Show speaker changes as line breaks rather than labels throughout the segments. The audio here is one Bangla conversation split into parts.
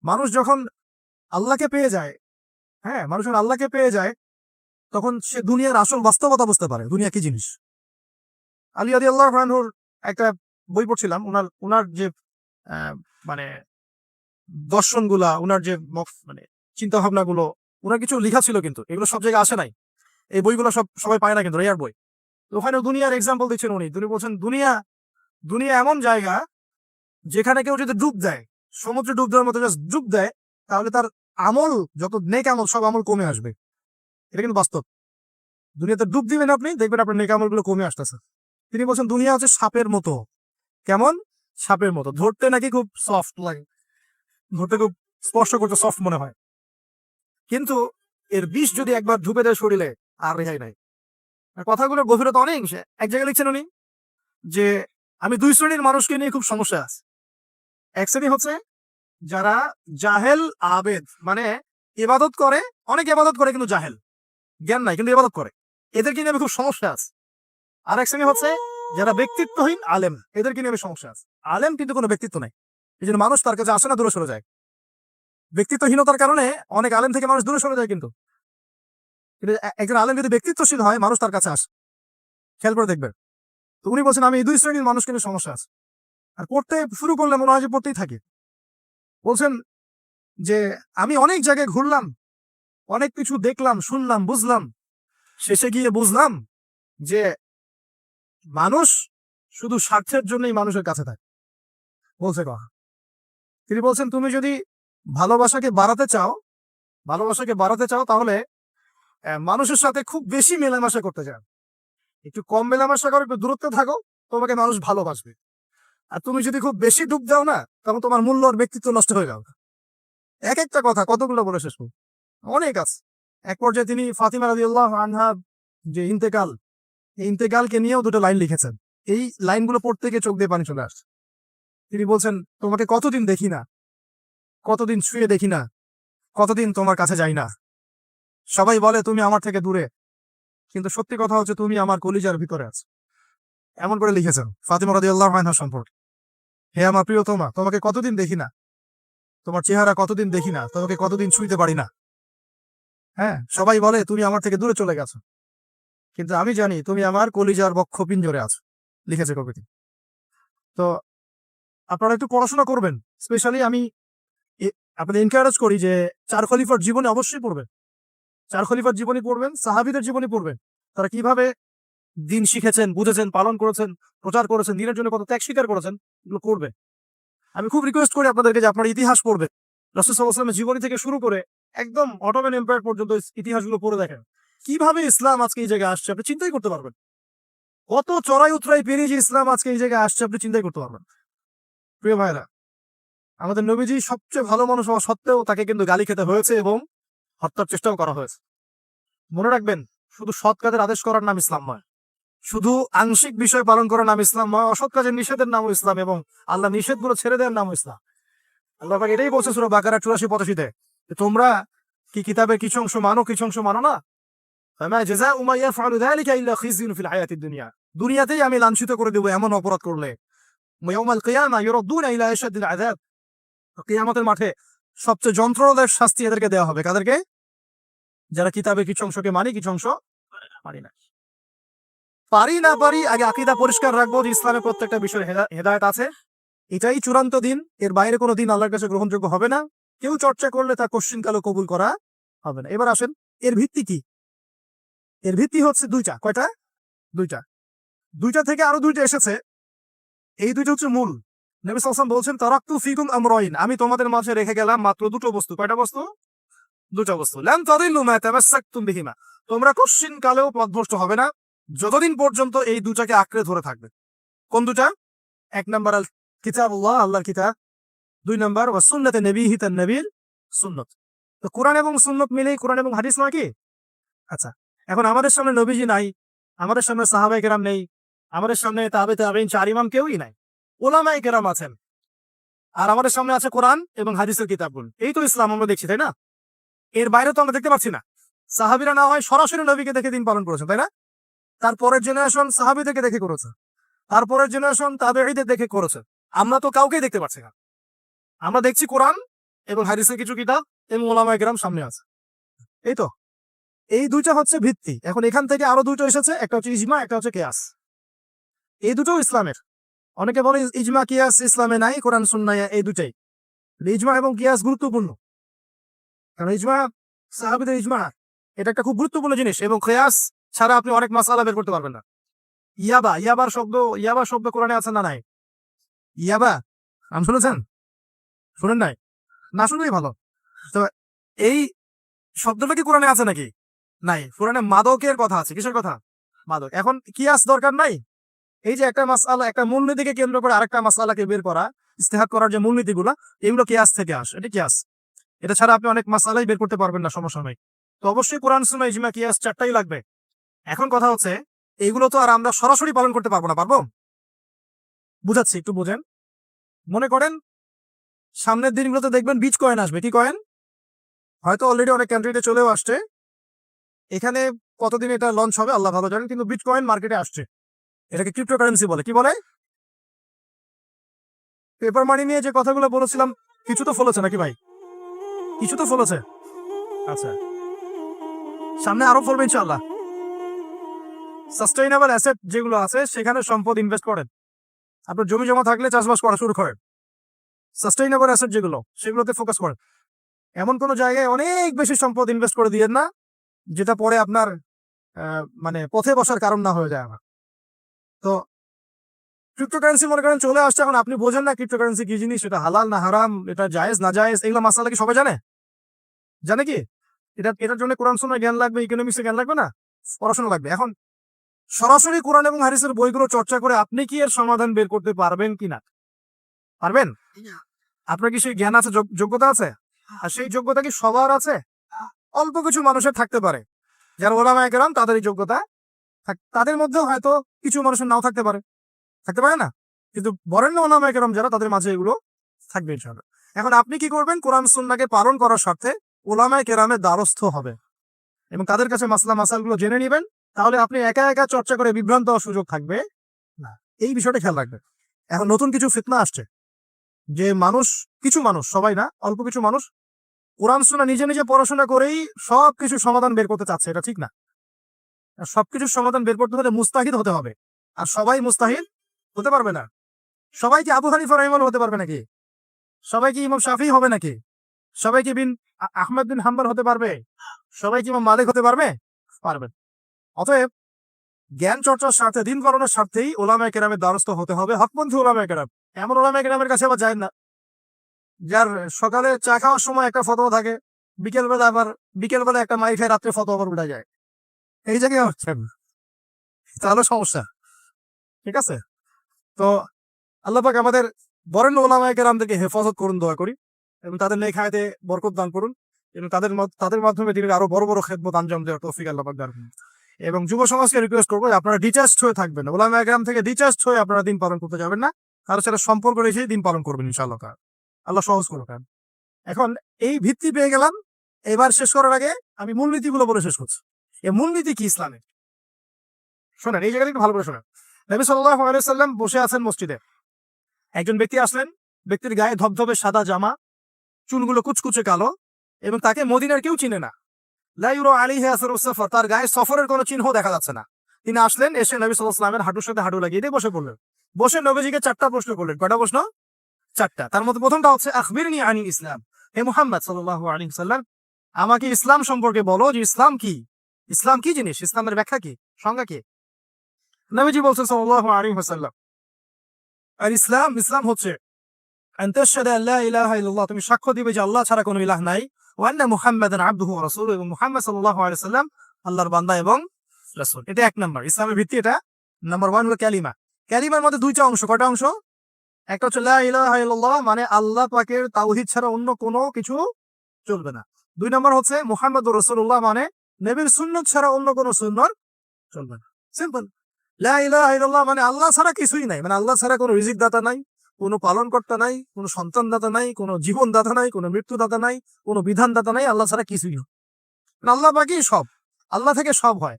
মানুষ যখন আল্লাহকে পেয়ে যায়, হ্যাঁ, মানুষ যখন আল্লাহকে পেয়ে যায় তখন সে দুনিয়ার আসল বাস্তবতা বুঝতে পারে, দুনিয়া কি জিনিস। আলী রাদিয়াল্লাহু আনহুর একটা বই পড়ছিলাম, উনার উনার যে মানে দর্শনগুলা, উনার যে মানে চিন্তা ভাবনাগুলো, উনার কিছু লেখা ছিল, কিন্তু এগুলো সব জায়গায় আসে নাই। এই বইগুলো সবাই পায় না, কিন্তু রেয়ার বই। তো ওখানে দুনিয়ার এক্সাম্পল দিচ্ছেন উনি বলছেন দুনিয়া দুনিয়া এমন জায়গা যেখানে কেউ যদি ডুব দেয়, সমুদ্রে ডুব দেওয়ার মতো জাস্ট ডুব দেয়, তাহলে তার আমল, যত নেক আমল, সব আমল কমে আসবে। এটা কিন্তু বাস্তব। দুনিয়াতে ডুব দিবেন আপনি, দেখবেন আপনার নেক আমল গুলো কমে আসতেছে। তিনি বলছেন দুনিয়া হচ্ছে সাপের মতো। কেমন? সাপের মতো। ধরতে নাকি খুব সফট লাগে, ধরতে খুব স্পর্শ করতে সফট মনে হয়, কিন্তু এর বিষ যদি একবার ঢুকে দেয় শরীরে, আর রেহাই নাই। কথাগুলোর গভীরতা অনেক। এক জায়গায় লিখছেন উনি যে আমি দুই শ্রেণীর মানুষকে নিয়ে খুব সমস্যা আছে। এক শ্রেণী হচ্ছে যারা জাহেল আবেদ, মানে ইবাদত করে, অনেক ইবাদত করে কিন্তু জাহেল, জ্ঞান নাই কিন্তু ইবাদত করে, এদেরকে নিয়ে আমি খুব সমস্যা আছে। আর এক শ্রেণী হচ্ছে যারা ব্যক্তিত্বহীন আলেম, এদেরকে নিয়ে আমি সমস্যা আছে। আলেম কিন্তু কোনো ব্যক্তিত্ব নাই, এই জন্য মানুষ তার কাছে আসে না, দূরে সরে যায়। ব্যক্তিত্বহীনতার কারণে অনেক আলেম থেকে মানুষ দূরে সরে যায়, কিন্তু একজন আলেম যদি ব্যক্তিত্বশীল হয়, মানুষ তার কাছে আসে। খেয়াল করে দেখবেন। তো উনি বলছেন আমি এই দুই শ্রেণীর মানুষকে নিয়ে সমস্যা আছে, আর পড়তে শুরু করলে মনে হয় যে পড়তেই থাকি। বলছেন যে আমি অনেক জায়গায় ঘুরলাম, অনেক কিছু দেখলাম, শুনলাম, বুঝলাম, শেষে গিয়ে বুঝলাম যে মানুষ শুধু স্বার্থের জন্যই মানুষের কাছে থাকে। বলছে কথা। তিনি বলছেন তুমি যদি ভালোবাসাকে বাড়াতে চাও, তাহলে মানুষের সাথে খুব বেশি মেলামেশা করতে চাও। একটু কম মেলামেশা করো, একটু দূরত্বে থাকো, তোমাকে মানুষ ভালোবাসবে। আর তুমি যদি খুব বেশি ডুব দাও না, তখন তোমার মূল্য আর ব্যক্তিত্ব নষ্ট হয়ে যাবে। এক একটা কথা কতগুলো বলে শেষ করব, অনেক আছে। এক পর্যায়ে তিনি ফাতিমা রাদিয়াল্লাহু আনহা যে ইন্তেকাল, এই ইন্তেকালকে নিয়েও দুটো লাইন লিখেছেন। এই লাইনগুলো পড়তে গিয়ে চোখ দিয়ে পানি চলে আসছে। তিনি বলছেন তোমাকে কতদিন দেখি না, কতদিন শুয়ে দেখি না, কতদিন তোমার কাছে যাই না। সবাই বলে তুমি আমার থেকে দূরে, কিন্তু সত্যি কথা হচ্ছে তুমি আমার কলিজার ভিতরে আছো। এমন করে লিখেছেন ফাতিমা রাদিয়াল্লাহু আনহা সম্পর্কে। হে আমার প্রিয়তমা, তোমাকে কতদিন দেখি না, তোমার চেহারা কতদিন দেখি না, তোমাকে কতদিন ছুঁইতে পারি না। হ্যাঁ, সবাই বলে তুমি আমার থেকে দূরে চলে গেছো, কিন্তু আমি জানি তুমি আমার কলিজার বক্ষ পিঞ্জরে আছো, লিখেছে কবিটি। তো আপনারা একটু পড়াশোনা করবেন। স্পেশালি আমি আপনাদের এনকারেজ করি যে চার খলিফার জীবনে অবশ্যই পড়বেন। চার খলিফার জীবনী পড়বেন, সাহাবীদের জীবনী পড়বেন, তারা কিভাবে দিন শিখেছেন, বুঝেছেন, পালন করেছেন, প্রচার করেছেন, দিনের জন্য কত ত্যাগ স্বীকার করেছেন, এগুলো করবে। আমি খুব রিকোয়েস্ট করি আপনাদেরকে যে আপনারা ইতিহাস পড়বেন। রাসূল সাল্লাল্লাহু আলাইহি ওয়াসাল্লামের জীবনী থেকে শুরু করে একদম অটোমান এম্পায়ার পর্যন্ত ইতিহাসগুলো পড়ে দেখেন, কিভাবে ইসলাম আজকে এই জায়গায় আসছে আপনি চিন্তাই করতে পারবেন। কত চড়াই উতরাই পেরিয়ে যে ইসলাম আজকে এই জায়গায় আসছে আপনি চিন্তাই করতে পারবেন। প্রিয় ভাইরা, আমাদের নবীজি সবচেয়ে ভালো মানুষ হওয়া সত্ত্বেও তাকে কিন্তু গালি খেতে হয়েছে এবং হত্যার চেষ্টাও করা হয়েছে। মনে রাখবেন, শুধু সৎ কাজের আদেশ করার নাম ইসলাম নয়, শুধু আংশিক বিষয় পালন করার নাম ইসলাম নয়, অসৎ কাজের নিষেধের নামও ইসলাম, এবং আল্লাহ নিষেধগুলো ছেড়ে দেওয়ার নামও ইসলাম। আল্লাহ পাক এটাই বলছে সূরা বাকারা 84-85-তে, তোমরা কি কিতাবের কিছু অংশ মানো, কিছু অংশ মানো না। ফামা জাযাউ মান ইয়াফআলু যালিকা ইল্লা খিzyun ফিল হায়াতিদ দুনিয়া। দুনিয়াতেই আমি লাঞ্ছিত করে দেব এমন অপরাধ করলে। ইয়াউমাল কিয়ামা ইউরাদ্দুনা ইলা আশাদ্দিল আযাব। কিয়ামতের মাঠে সবচেয়ে যন্ত্রণাদায়ক শাস্তি এদেরকে দেওয়া হবে। কাদেরকে? যারা কিতাবের কিছু অংশকে মানি, কিছু অংশ মানি না। পারি না পারি, আগে আকীদা পরিষ্কার রাখবো যে ইসলামের প্রত্যেকটা বিষয়ে হেদায়েত আছে। এটাই চূড়ান্ত দিন, এর বাইরে কোনো দিন আল্লাহর কাছে গ্রহণযোগ্য হবে না। কেউ চর্চা করলে তা কোশ্চিনকালও কবুল করা হবে না। এবার আসেন, এর ভিত্তি কি? এর ভিত্তি হচ্ছে দুইটা। কয়টা? দুইটা। দুইটা থেকে আরো দুইটা এসেছে, এই দুইটা হচ্ছে মূল। নবী সাল্লাল্লাহু আলাইহি ওয়াসাল্লাম বলছেন তারাকতু ফিকুম আমরাইন, আমি তোমাদের মাঝে রেখে গেলাম মাত্র দুটো বস্তু। কয়টা বস্তু? দুটো বস্তু। লান তাদিল্লু মা তামাসসাকতুম বিহিমা, তোমরা কোশ্চিনকালেও পথভ্রষ্ট হবে না যতদিন পর্যন্ত এই দুটাকে আঁকড়ে ধরে থাকবে। কোন দুটা? এক নাম্বার আল কিতাবুল্লাহ, আল্লাহর কিতাব। দুই নাম্বার ওয়া সুন্নাতে নবীহি, তার নবীর সুন্নত। তো কোরআন এবং সুন্নত মিলেই কোরআন এবং হাদিস নয় কি? আচ্ছা, এখন আমাদের সামনে নবীজি নাই, আমাদের সামনে সাহাবায়ে কেরাম নেই, আমাদের সামনে তাবে তাবেঈন, চার ইমাম কেউই নাই, উলামায়ে কেরাম আছেন, আর আমাদের সামনে আছে কোরআন এবং হাদিসের কিতাবগুলো। এই তো ইসলাম আমরা দেখছি, তাই না? এর বাইরে তো আমরা দেখতে পাচ্ছি না। সাহাবীরা না হয় সরাসরি নবীকে দেখে দিন পালন করেছেন, তাই না? তারপরের জেনারেশন সাহাবীদেরকে দেখে করেছে, তারপরের জেনারেশন তাবেঈদের দেখে করেছে। আমরা তো কাউকেই দেখতে পাচ্ছি না। আমরা দেখছি কোরআন এবং হাদিসের কিছু কিতাব এবং ওলামায়ে কেরাম সামনে আছে। এই তো, এই দুইটা হচ্ছে ভিত্তি। এখন এখান থেকে আরো দুটো এসেছে, একটা হচ্ছে ইজমা, একটা হচ্ছে কিয়াস। এই দুটো ইসলামের। অনেকে বলে ইজমা কিয়াস ইসলামে নাই, কোরআন সুন্নাহ এই দুটাই। ইজমা এবং কিয়াস গুরুত্বপূর্ণ, কারণ ইজমা, সাহাবীদের ইজমা, এটা একটা খুব গুরুত্বপূর্ণ জিনিস। এবং কিয়াস ছাড়া আপনি অনেক মাসালা বের করতে পারবেন না। ইয়াবা শব্দ কোরআনে আছে না নাই? ইয়াবা নাম শুনেছেন? শুনেন নাই? না শুনলেই ভালো। তো এই শব্দটা কি কোরআনে আছে নাকি? নাই। কোরআনে মাদকের কথা আছে। কিসের কথা? মাদক। এখন কিয়াস দরকার নাই। এই যে একটা মাসআলা, একটা মূলনীতিকে কেন্দ্র করে আরেকটা মাসআলাকে বের করা, ইস্তেহাদ করার যে মূলনীতিগুলা, এগুলো কিয়াস থেকে আসে। এটা কিয়াস। এটা ছাড়া আপনি অনেক মাসআলাই বের করতে পারবেন না, সমস্যা নাই। তো অবশ্যই কোরআন সুন্নাহ ইজমা কিয়াস চারটাই লাগবে। এখন কথা হচ্ছে, এইগুলো তো আর আমরা সরাসরি পালন করতে পারবো না। পারবো? বুঝাচ্ছি, একটু বুঝেন। মনে করেন সামনের দিনগুলোতে দেখবেন বিচ কয়েন আসবে। কি কয়েন? হয়তো অলরেডি অনেক কান্ট্রিতে চলেও আসছে। এখানে কতদিন এটা লঞ্চ হবে আল্লাহ ভালো জানেন, কিন্তু বিটকয়েন মার্কেটে আসছে। এটাকে ক্রিপ্টোকারেন্সি বলে। কি বলে? পেপার মানি নিয়ে যে কথাগুলো বলেছিলাম, কিছু তো ফলেছে নাকি ভাই? কিছু তো ফলেছে। আচ্ছা, সামনে আরো ফলবে ইনশাআল্লাহ। সাস্টেইনেবল অ্যাসেট যেগুলো আছে সেখানে সম্পদ ইনভেস্ট করেন। আপনার জমি জমা থাকলে চাষবাস করা শুরু করেন। সাস্টেইনেবল অ্যাসেট যেগুলো, সেগুলোতে ফোকাস করেন। এমন কোন জায়গায় অনেক বেশি সম্পদ ইনভেস্ট করে দিয়েন না, যেটা পরে আপনার মানে পথে বসার কারণ না হয়ে যায় আমার। তো ক্রিপ্টোকারেন্সি মনে করেন চলে আসছে, এখন আপনি বোঝেন না ক্রিপ্টোকারেন্সি কি জিনিস, এটা হালাল না হারাম, এটা জায়েজ না জায়েজ, এগুলো মাসালা কি সবাই জানে? জানে কি? এটার জন্য কোরআন সুন্নাহ জ্ঞান লাগবে, ইকোনমিক্সের জ্ঞান লাগবে না, পড়াশোনা লাগবে। এখন সরাসরি কোরআন এবং হাদিসের বইগুলো চর্চা করে আপনি কি এর সমাধান বের করতে পারবেন কিনা? পারবেন? আপনার কি সেই জ্ঞান আছে, যোগ্যতা আছে? আর সেই যোগ্যতা কি সবার আছে? অল্প কিছু মানুষের থাকতে পারে, যারা ওলামায়ে কেরাম, তাদের এই যোগ্যতা। তাদের মধ্যেও হয়তো কিছু মানুষের নাও থাকতে পারে, থাকতে পারে না, কিন্তু বরেণ্য ওলামায়ে কেরাম যারা, তাদের মাঝে এগুলো থাকবে ইনশাআল্লাহ। এখন আপনি কি করবেন? কোরআন সুন্নাহকে পালন করার স্বার্থে ওলামায়ে কেরামের দ্বারস্থ হবে এবং তাদের কাছে মাসলা মাসালগুলো জেনে নেবেন। তাহলে আপনি একা একা চর্চা করে বিভ্রান্ত হওয়ার সুযোগ থাকবে না। এই বিষয়টা খেয়াল রাখবেন। এখন নতুন কিছু ফিতনা আসছে, যে কিছু মানুষ, সবাই না, অল্প কিছু মানুষ কোরআন সুন্নাহ নিজে নিজে পড়াশোনা করেই সবকিছু সমাধান বের করতে চাচ্ছে। এটা ঠিক না। সবকিছুর সমাধান বের করতে হলে মুস্তাহিদ হতে হবে, আর সবাই মুস্তাহিদ হতে পারবে না। সবাই কি আবু হানিফা রাহিমাহুল্লাহ হতে পারবে নাকি? সবাই কি ইমাম শাফিঈ হবে নাকি? সবাই কি আহমদ বিন হাম্বল হতে পারবে? সবাই কি ইমাম মালিক হতে পারবে? পারবে না। অতএব জ্ঞান চর্চার স্বার্থে, দিন পালনের স্বার্থেই ওলামায়ে কেরামের দ্বারস্থ হতে হবে। হকপন্থী ওলামায়ে কেরাম। এমন ওলামায়ে কেরামের কাছে আবার যায় না যার সকালে চা খাওয়ার সময় একটা ফতোয়া থাকে, বিকেলবেলা একটা মাই খায়, রাত্রে ফতোয়া আবার উঠে যায়। এই জায়গায় হচ্ছেন, তাহলে সমস্যা। ঠিক আছে? তো আল্লাহ পাক আমাদের বরেণ্য ওলামায়ে কেরামদেরকে হেফাজত করুন, দোয়া করি, এবং তাদের নেক হায়াতে বরকত দান করুন, এবং তাদের মাধ্যমে তিনি আরো বড় বড় খেদমত আঞ্জাম দেওয়ার তৌফিক আল্লাহ পাক দান করুন। এবং যুব সমাজকে রিকোয়েস্ট করবো, আপনারা ডিটাচড হয়ে থাকবেন। ওলামায়ে কেরাম থেকে ডিটাচড হয়ে আপনারা দিন পালন করতে যাবেন না, কারোর সাথে সম্পর্ক রেখেই দিন পালন করবেন ইনশাআল্লাহ। আল্লাহ সহজ করুন। এখন এই ভিত্তি পেয়ে গেলাম। এবার শেষ করার আগে আমি মূলনীতিগুলো বলে শেষ করছি। এই মূলনীতি কি ইসলামের? শোনেন, এই জায়গাটা একটু ভালো করে শোনেন। নবী সাল্লাল্লাহু আলাইহি সাল্লাম বসে আছেন মসজিদে। একজন ব্যক্তি আসলেন, ব্যক্তির গায়ে ধবধবে সাদা জামা, চুলগুলো কুচকুচে কালো, এবং তাকে মদিনার কেউ চিনে না। লা ইউরা আলাইহি আসরুস সাফর, তার গায়ে সফরের কোনো চিহ্ন দেখা যাচ্ছে না। তিনি আসলেন, এসে নবী সাল্লাল্লাহু আলাইহি ওয়াসাল্লামের হাঁটুর সাথে হাঁটু লাগিয়ে দিয়ে বসে পড়লেন। বসে নবীজিকে 4টা প্রশ্ন করলেন। কয়টা প্রশ্ন? 4টা। তার মধ্যে প্রথমটা হচ্ছে, আখবিরনি আনিল ইসলাম, হে মুহাম্মদ সাল্লাল্লাহু আলাইহি ওয়াসাল্লাম, আমাকে ইসলাম সম্পর্কে বলো, যে ইসলাম কি? ইসলাম কি জিনিস? ইসলামের ব্যাখ্যা কি? সংজ্ঞা কি? নবীজি বলছেন সাল্লাল্লাহু আলাইহি ওয়াসাল্লাম, আর ইসলাম হচ্ছে আনতাশহাদু আল্লা ইলাহা ইল্লাল্লাহ, তুমি সাক্ষ্য দিবে যে আল্লাহ ছাড়া কোনো ইলাহ নাই, ওয়া আন্না মুহাম্মাদান আবদুহু ওয়া রাসূলুহু, এবং মুহাম্মদ সাল্লাল্লাহু আলাইহি ওয়াসাল্লাম আল্লাহর বান্দা এবং রাসূল। এটা 1 নাম্বার ইসলামের ভিত্তি। এটা নাম্বার 1 হলো কালিমা। কালিমার মধ্যে 2টা অংশ। কয়টা অংশ? একটা হচ্ছে লা ইলাহা ইল্লাল্লাহ, মানে আল্লাহ পাকের তাওহীদ ছাড়া অন্য কোনো কিছু চলবে না। 2 নাম্বার হচ্ছে মুহাম্মাদুর রাসূলুল্লাহ, মানে নবীর সুন্নাত ছাড়া অন্য কোনো সুন্নাত চলবে না। সিম্পল। লা ইলাহা ইল্লাল্লাহ মানে আল্লাহ ছাড়া কিছুই নাই, মানে আল্লাহ ছাড়া কোনো রিজিক দাতা নাই, কোনো পালন কর্তা নাই, কোনো সন্তান দাতা নাই, কোনো জীবন দাতা নাই, কোনো মৃত্যু দাতা নাই, কোনো বিধান দাতা নাই, আল্লাহ ছাড়া কিছুই না। আল্লাহ বাকি সব, আল্লাহ থেকে সব হয়।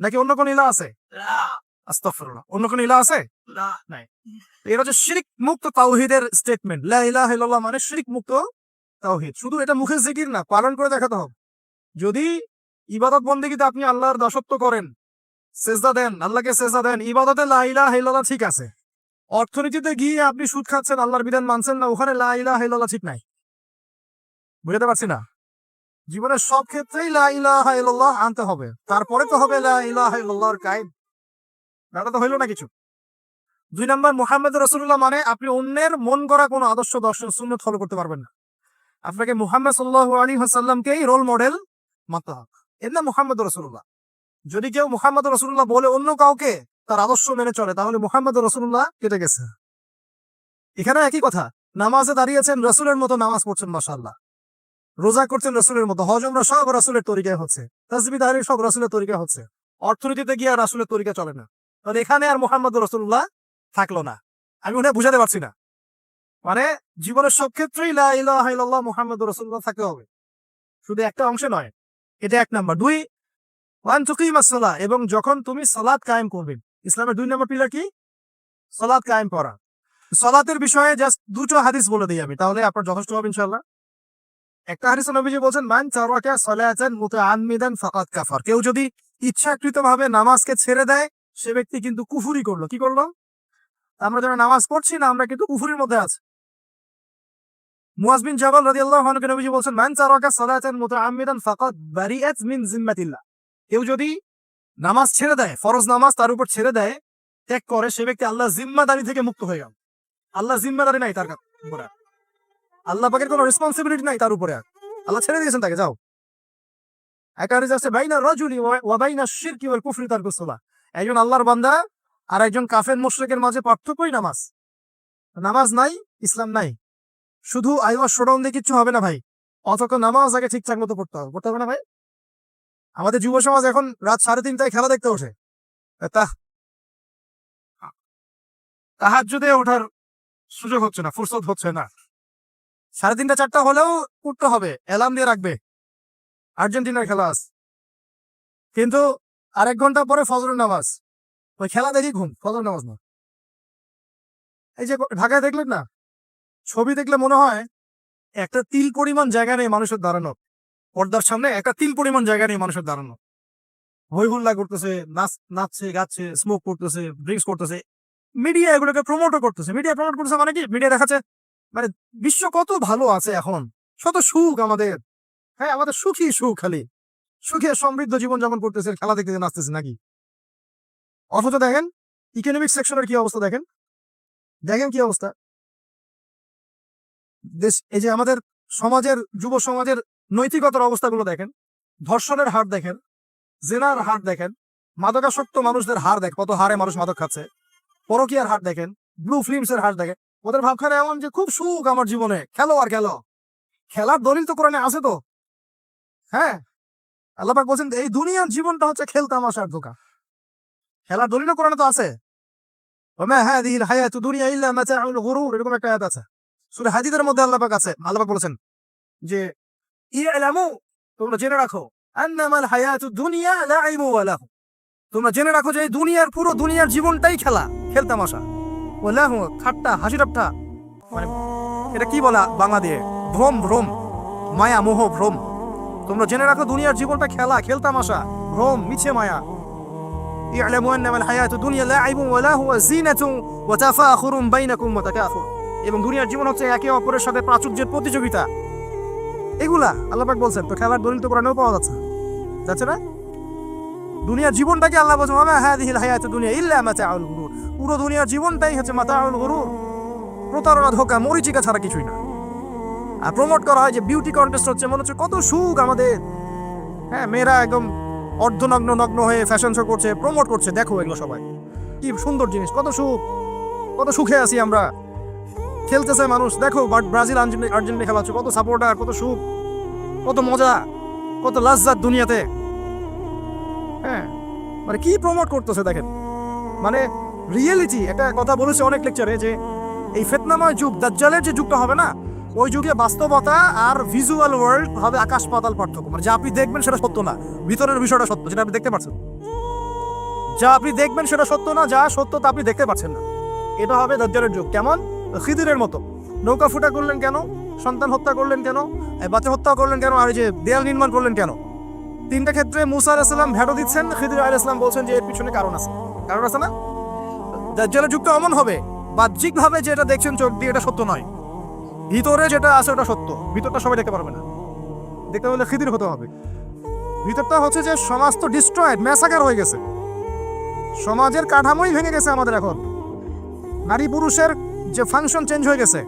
নাকি অন্য কোন ইলাহ আছে? আস্তাগফিরুল্লাহ, অন্য কোন ইলাহ আছে? নাই। এটা হচ্ছে শিরক মুক্ত তাওহীদের স্টেটমেন্ট। লা ইলাহা ইল্লাল্লাহ মানে শিরক মুক্ত তাওহীদ। শুধু এটা মুখের জিকির না, পালন করে দেখাতে হবে। যদি ইবাদত বন্দেগীতে আপনি আল্লাহর দাসত্ব করেন, সেজদা দেন, আল্লাহকে সেজদা দেন, ইবাদতে লা ইলাহা ইল্লাল্লাহ ঠিক আছে। অর্থনীতিতে গিয়ে আপনি সুদ খাচ্ছেন, আল্লাহর বিধান মানছেন না, ওখানে লা ইলাহা ইল্লাল্লাহ ঠিক নাই। বুঝতে পারছি না? জীবনের সব ক্ষেত্রেই লা ইলাহা ইল্লাল্লাহ আনতে হবে, তারপরে তো হবে লা ইলাহা ইল্লাল্লাহর কায়েম। এটা তো হইল না কিছু। 2 নম্বর, মুহাম্মদ রাসূলুল্লাহ মানে আপনি অন্যের মন গড়া কোনো আদর্শ, দর্শন, সুন্নাত ফলো করতে পারবেন না। আপনাকে মুহাম্মদ সাল্লাল্লাহু আলাইহি ওয়াসাল্লামকেই রোল মডেল মানতে হবে। এর নাম মুহাম্মদ রাসূলুল্লাহ। যদি কেউ মুহাম্মদ রাসূলুল্লাহ বলে অন্য কাউকে তার আদর্শ মেনে চলে, তাহলে মুহাম্মদ রাসূলুল্লাহ কেটে গেছে। এখানে একই কথা, নামাজে দাঁড়িয়েছেন রাসূলের মতো নামাজ পড়ছেন মাশাআল্লাহ, রোজা করছেন রাসূলের মতো, হজ উমরা সব রাসূলের তরিকায় হচ্ছে, তাসবিহ তাহলিল সব রাসূলের তরিকা হচ্ছে, অর্থনীতিতে গিয়ে আর রাসূলের তরিকা চলে না। তাহলে এখানে আর মুহাম্মদ রাসূলুল্লাহ থাকলো না। আমি ওটা বুঝাতে পারছি না। মানে জীবনের সব ক্ষেত্রেই লা ইলাহা ইল্লাল্লাহ মুহাম্মাদুর রাসূলুল্লাহ থাকতে হবে, শুধু একটা অংশে নয়। এটা 1 নাম্বার। 2, ওয়ান তুকিমাস সালাহ, এবং যখন তুমি সালাত কায়েম করবে। ইসলামের 2 নম্বর পিলার কি? সালাত কায়েম করা। সালাতের বিষয়ে জাস্ট 2টো হাদিস বলে দিই আমি, তাহলে আপনার যথেষ্ট হবে ইনশাআল্লাহ। একটা হাদিসে নবীজি বলেন, মান তারাকা সালাতান মুতাআম্মিদান ফাকাদ কাফার। কেউ যদি ইচ্ছাকৃতভাবে নামাজকে ছেড়ে দেয়, সে ব্যক্তি কিন্তু কুফরি করলো। কি করলো? আমরা যারা নামাজ পড়ছি না, আমরা কিন্তু কুফরির মধ্যে আছি। মুয়াজ বিন জাবাল রাদিয়াল্লাহু আনহু নবীজি বলেন, মান তারাকা সালাতান মুতাআম্মিদান ফাকাদ বারিআত মিন জিম্মাতিল্লাহ। কেউ যদি নামাজ ছেড়ে দেয়, ফরজ নামাজ তার উপর ছেড়ে দেয়, ত্যাগ করে, সে ব্যক্তি আল্লাহ জিম্মাদারি থেকে মুক্ত হয়ে গেল। আল্লাহ জিম্মাদারি নাই তার উপরে, আল্লাহ পাকের কোনো রেসপন্সিবিলিটি নাই তার উপরে, আল্লাহ ছেড়ে দিয়েছেন তাকে, যাও। একটা হাদিস আছে, বাইনা রাজুলি ওয়া বাইনা শিরকি ওয়াল কুফরি তারকুস সালাহ। একজন আল্লাহর বান্দা আর একজন কাফের মুশরিকের মাঝে পার্থক্যই নামাজ। নামাজ নাই, ইসলাম নাই। শুধু আইওয়াজ শোডাউন দিয়ে কিচ্ছু হবে না ভাই, অথচ নামাজ আগে ঠিকঠাক মতো পড়তে হবে না ভাই। আমাদের যুব সমাজ এখন রাত 3:30টায় খেলা দেখতে ওঠে, তাহাজ্জুদে ওঠার সুযোগ হচ্ছে না, ফুরসত হচ্ছে না। 3:30 4টা হলেও উঠতে হবে, অ্যালার্ম দিয়ে রাখবে, আর্জেন্টিনার খেলা আছে। কিন্তু আর 1 ঘন্টা পরে ফজরের নামাজ, ওই খেলা দেখি ঘুম, ফজর নামাজ না। এই যে ঢাকায় দেখলেন না, ছবি দেখলে মনে হয় একটা তিল পরিমাণ জায়গা নেই মানুষের দাঁড়ানো, পর্দার সামনে একটা তিল পরিমাণ জায়গা নেই মানুষের দাঁড়ানো। হই হুল্লা করতেছে, নাচছে, গাচ্ছে, স্মোক করতেছে, ড্রিঙ্কস করতেছে। মিডিয়া এগুলোকে প্রমোটও করতেছে। মিডিয়া প্রমোট করতেছে মানে কি? মিডিয়া দেখাচ্ছে মানে বিশ্ব কত ভালো আছে এখন, শত সুখ আমাদের। হ্যাঁ, আমাদের সুখী সুখ, খালি সুখে সমৃদ্ধ জীবন যাপন করতেছে, খেলা দেখতে নাচতেছে নাকি। অথচ দেখেন ইকোনমিক সেকশনের কি অবস্থা, দেখেন কি অবস্থা দেশ। এই যে আমাদের সমাজের, যুব সমাজের নৈতিকতার অবস্থাগুলো দেখেন, ধর্ষণের হার দেখেন, জেনার হার দেখেন, মাদকাসক্ত মানুষদের হার দেখেন, কত হারে মানুষ মাদক খাচ্ছে, পরকীয়ার হার দেখেন, ব্লু ফিল্মসের হার দেখেন। ওদের ভাবখানে এমন যে খুব সুখ আমার জীবনে, খেলো আর খেলো। খেলার দলিল তো কোরআনে আছে তো। হ্যাঁ, আল্লাহ পাক বলছেন এই দুনিয়ার জীবনটা হচ্ছে খেল তামাশার দোকান। খেলার দলিলও কোরআনে তো আছে। ওমা হাযিহিল হায়াতু দুনিয়া ইল্লা মাতাউল গুরুর, এরকম একটা আয়াত আছে সূরা হাদীদের মধ্যে। আল্লাহ পাক আছে, আল্লাহ পাক বলেছেন যে ইলামু, তোমরা জেনে রাখো, আন্নামাল হায়াতু দুনিয়া লাইবু ওয়া লাহু, তোমরা জেনে রাখো যে দুনিয়ার, পুরো দুনিয়ার জীবনটাই খেলা, খেল তামাশা। ওয়া লাহু, ঠাট্টা, হাসি ঠাট্টা, মানে এটা কি বলা বাংলা দিয়ে, ভ্রম, মায়া, মোহ, ভ্রম। তোমরা জেনে রাখো দুনিয়ার জীবনটা খেলা, খেল তামাশা, ভ্রম, মিছে মায়া। ইলামু আন্নামাল হায়াতু দুনিয়া লাইবু ওয়া লাহু ওয়া জিনাতু ওয়া তাফাখুরুম বাইনাকুম ওয়া তাকাসুর, এবং দুনিয়ার জীবন হচ্ছে একে অপরের সাথে প্রাচুর্যের প্রতিযোগিতা। এগুলা আল্লাহ পাক বলছেন। তো খেলার দলিল তো কোরআনেও পাওয়া যাচ্ছে না? দুনিয়ার জীবনটাকে আল্লাহ বলছেন ওমা হাযিহিল হায়াতু দুনিয়া ইল্লা মাতাউল গুরুর, পুরো দুনিয়ার জীবনটাই হচ্ছে মাতাউল গুরুর, প্রতারণা, ধোঁকা, মরিচিকা ছাড়া কিছুই না। আর প্রমোট করা হয় যে বিউটি কন্টেস্ট হচ্ছে, মনে হচ্ছে কত সুখ আমাদের। হ্যাঁ, মেয়েরা একদম নগ্ন হয়ে ফ্যাশন শো করছে, প্রমোট করছে, দেখো এগুলো সবাই কি সুন্দর জিনিস, কত সুখ, কত সুখে আছি আমরা। খেলতেছে মানুষ, দেখো ব্রাজিল আর্জেন্টিনা খেলা হচ্ছে, কত সাপোর্টার, কত সুখ, কত মজা, কত লাজ্জাত দুনিয়াতে। হ্যাঁ, মানে কি প্রমোট করতেছে দেখেন। মানে রিয়েলিটি, একটা কথা বলেছে অনেক লেকচারে যে এই ফিতনাময় যুগ, দাজ্জালের যে যুগটা হবে না, ওই যুগে বাস্তবতা আর ভিজুয়াল ওয়ার্ল্ড হবে আকাশ পাতাল পার্থক্য। মানে যা আপনি দেখবেন সেটা সত্য না, ভিতরের বিষয়টা সত্য, যেটা আপনি দেখতে পাচ্ছেন। যা আপনি দেখবেন সেটা সত্য না, যা সত্য তা আপনি দেখতে পাচ্ছেন না। এটা হবে দাজ্জালের যুগ। কেমন? খিদিরের মতো। নৌকা ফুটা করলেন কেন? সন্তান হত্যা করলেন কেন, বাচ্চা হত্যা করলেন কেন, আর এই যে দেয়াল নির্মাণ করলেন কেন? তিনটা ক্ষেত্রে মুসা আলাইহিস সালাম ভেটো দিচ্ছেন, খিদির আলাইহিস সালাম বলছেন যে এর পিছনে কারণ আছে। কারণ আছে না? দাজ্জালের যুগটা এমন হবে, বাহ্যিকভাবে যেটা দেখছেন চোখ দিয়ে এটা সত্য নয়, ভিতরে যেটা আছে ওটা সত্য। ভিতরটা সবাই দেখতে পারবে না, দেখতে হলে খিদির হতে হবে। ভিতরটা হচ্ছে যে সমাজ তো ডিস্ট্রয়েড, ম্যাসাকার হয়ে গেছে, সমাজের কাঠামোই ভেঙে গেছে আমাদের। এখন নারী পুরুষের যে ফাংশন চেঞ্জ হয়ে গেছে,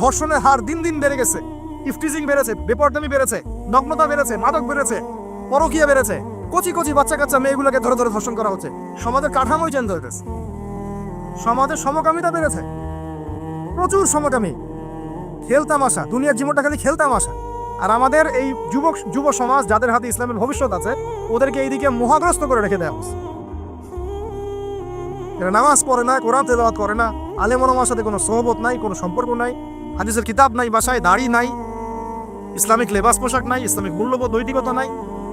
ধর্ষণের হার দিন দিন বেড়ে গেছে, ইফটিজিং বেড়েছে, বেপরদামি বেড়েছে, নগ্নতা বেড়েছে, মাদক বেড়েছে, পরকীয়া বেড়েছে, কচি কচি বাচ্চা কাচ্চা মেয়েগুলোকে ধরে ধরে ধর্ষণ করা হচ্ছে। সমাজের কাঠামোই চেঞ্জ হয়ে গেছে, সমাজের সমকামিতা বেড়েছে, প্রচুর সমকামী, খেলতামাশা, দুনিয়ার জীবনটা খালি খেলতামাশা। আর আমাদের এই যুব সমাজ যাদের হাতে ইসলামের ভবিষ্যৎ আছে, ওদেরকে এইদিকে মোহাগ্রস্ত করে রেখে দেওয়া হচ্ছে। এরা নামাজ পড়ে না, কোরআন তেলাওয়াত করে না, আলেম ওলামার সাথে কোনো সোহবত নাই, কোনো সম্পর্ক নাই, হাদিসের কিতাব নাই, বাসায় দাড়ি নাই, ইসলামিক লেবাস পোশাক নাই, ইসলামিক মূল্যবোধ নৈতিকতা নাই,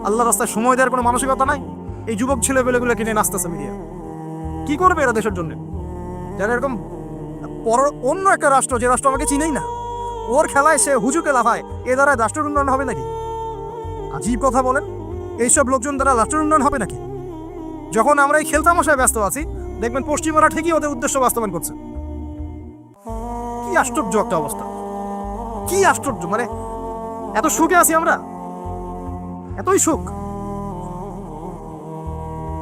আল্লাহ রাস্তায় সময় দেওয়ার কোনো মানসিকতা নাই। এই যুবক ছেলেপেলেগুলো কিনে নাচতেছে মিডিয়া। কি করবে এরা দেশের জন্য? যারা এরকম অন্য একটা রাষ্ট্র, যে রাষ্ট্র আমাকে চিনেই না, ওর খেলায় সে হুজুকে লাফায়, এ দ্বারা রাষ্ট্রের উন্নয়ন হবে নাকি? আজীব কথা বলেন, এইসব লোকজন দ্বারা রাষ্ট্রের উন্নয়ন হবে নাকি? যখন আমরা এই খেলতামশায় ব্যস্ত আছি, দেখবেন পশ্চিমারা ঠিকই ওদের উদ্দেশ্য বাস্তবায়ন করছে। কি আশ্চর্য একটা অবস্থা, কি আশ্চর্য! মানে এত সুখে আছি আমরা, এতই সুখ,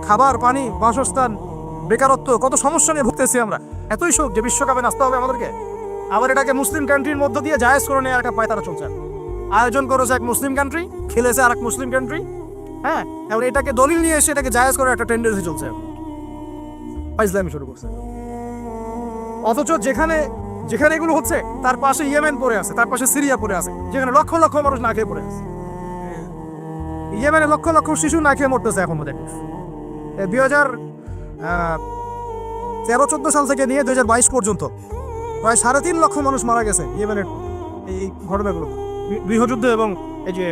খাবার, পানি, বাসস্থান, বেকারত্ব, কত সমস্যা নিয়ে ভুগতেছি আমরা, এতই সুখ যে বিশ্বকাপে নাচতে হবে আমাদেরকে। আবার এটাকে মুসলিম কান্ট্রির মধ্য দিয়ে জায়েজ করে নেওয়ার একটা পায়তারা চলছে। আয়োজন করেছে এক মুসলিম কান্ট্রি, খেলেছে আর এক মুসলিম কান্ট্রি। হ্যাঁ, এবং এটাকে দলিল নিয়ে এসে এটাকে জায়েজ করার একটা টেন্ডেন্সি চলছে, ইসলামী শুরু করছে। অথচ যেখানে যেখানে এগুলো হচ্ছে তার পাশে ইয়েমেন পড়ে আছে, তার পাশে সিরিয়া পড়ে আছে, যেখানে লক্ষ লক্ষ মানুষ না খেয়ে পড়ে আছে। ইয়েমেনে লক্ষ লক্ষ শিশু না খেয়ে মরতেছে এখন। 2013-14 সাল থেকে নিয়ে 2022 পর্যন্ত প্রায় 3.5 লক্ষ মানুষ মারা গেছে ইয়েমেনের এই ঘটনাগুলো, গৃহযুদ্ধ এবং এই যে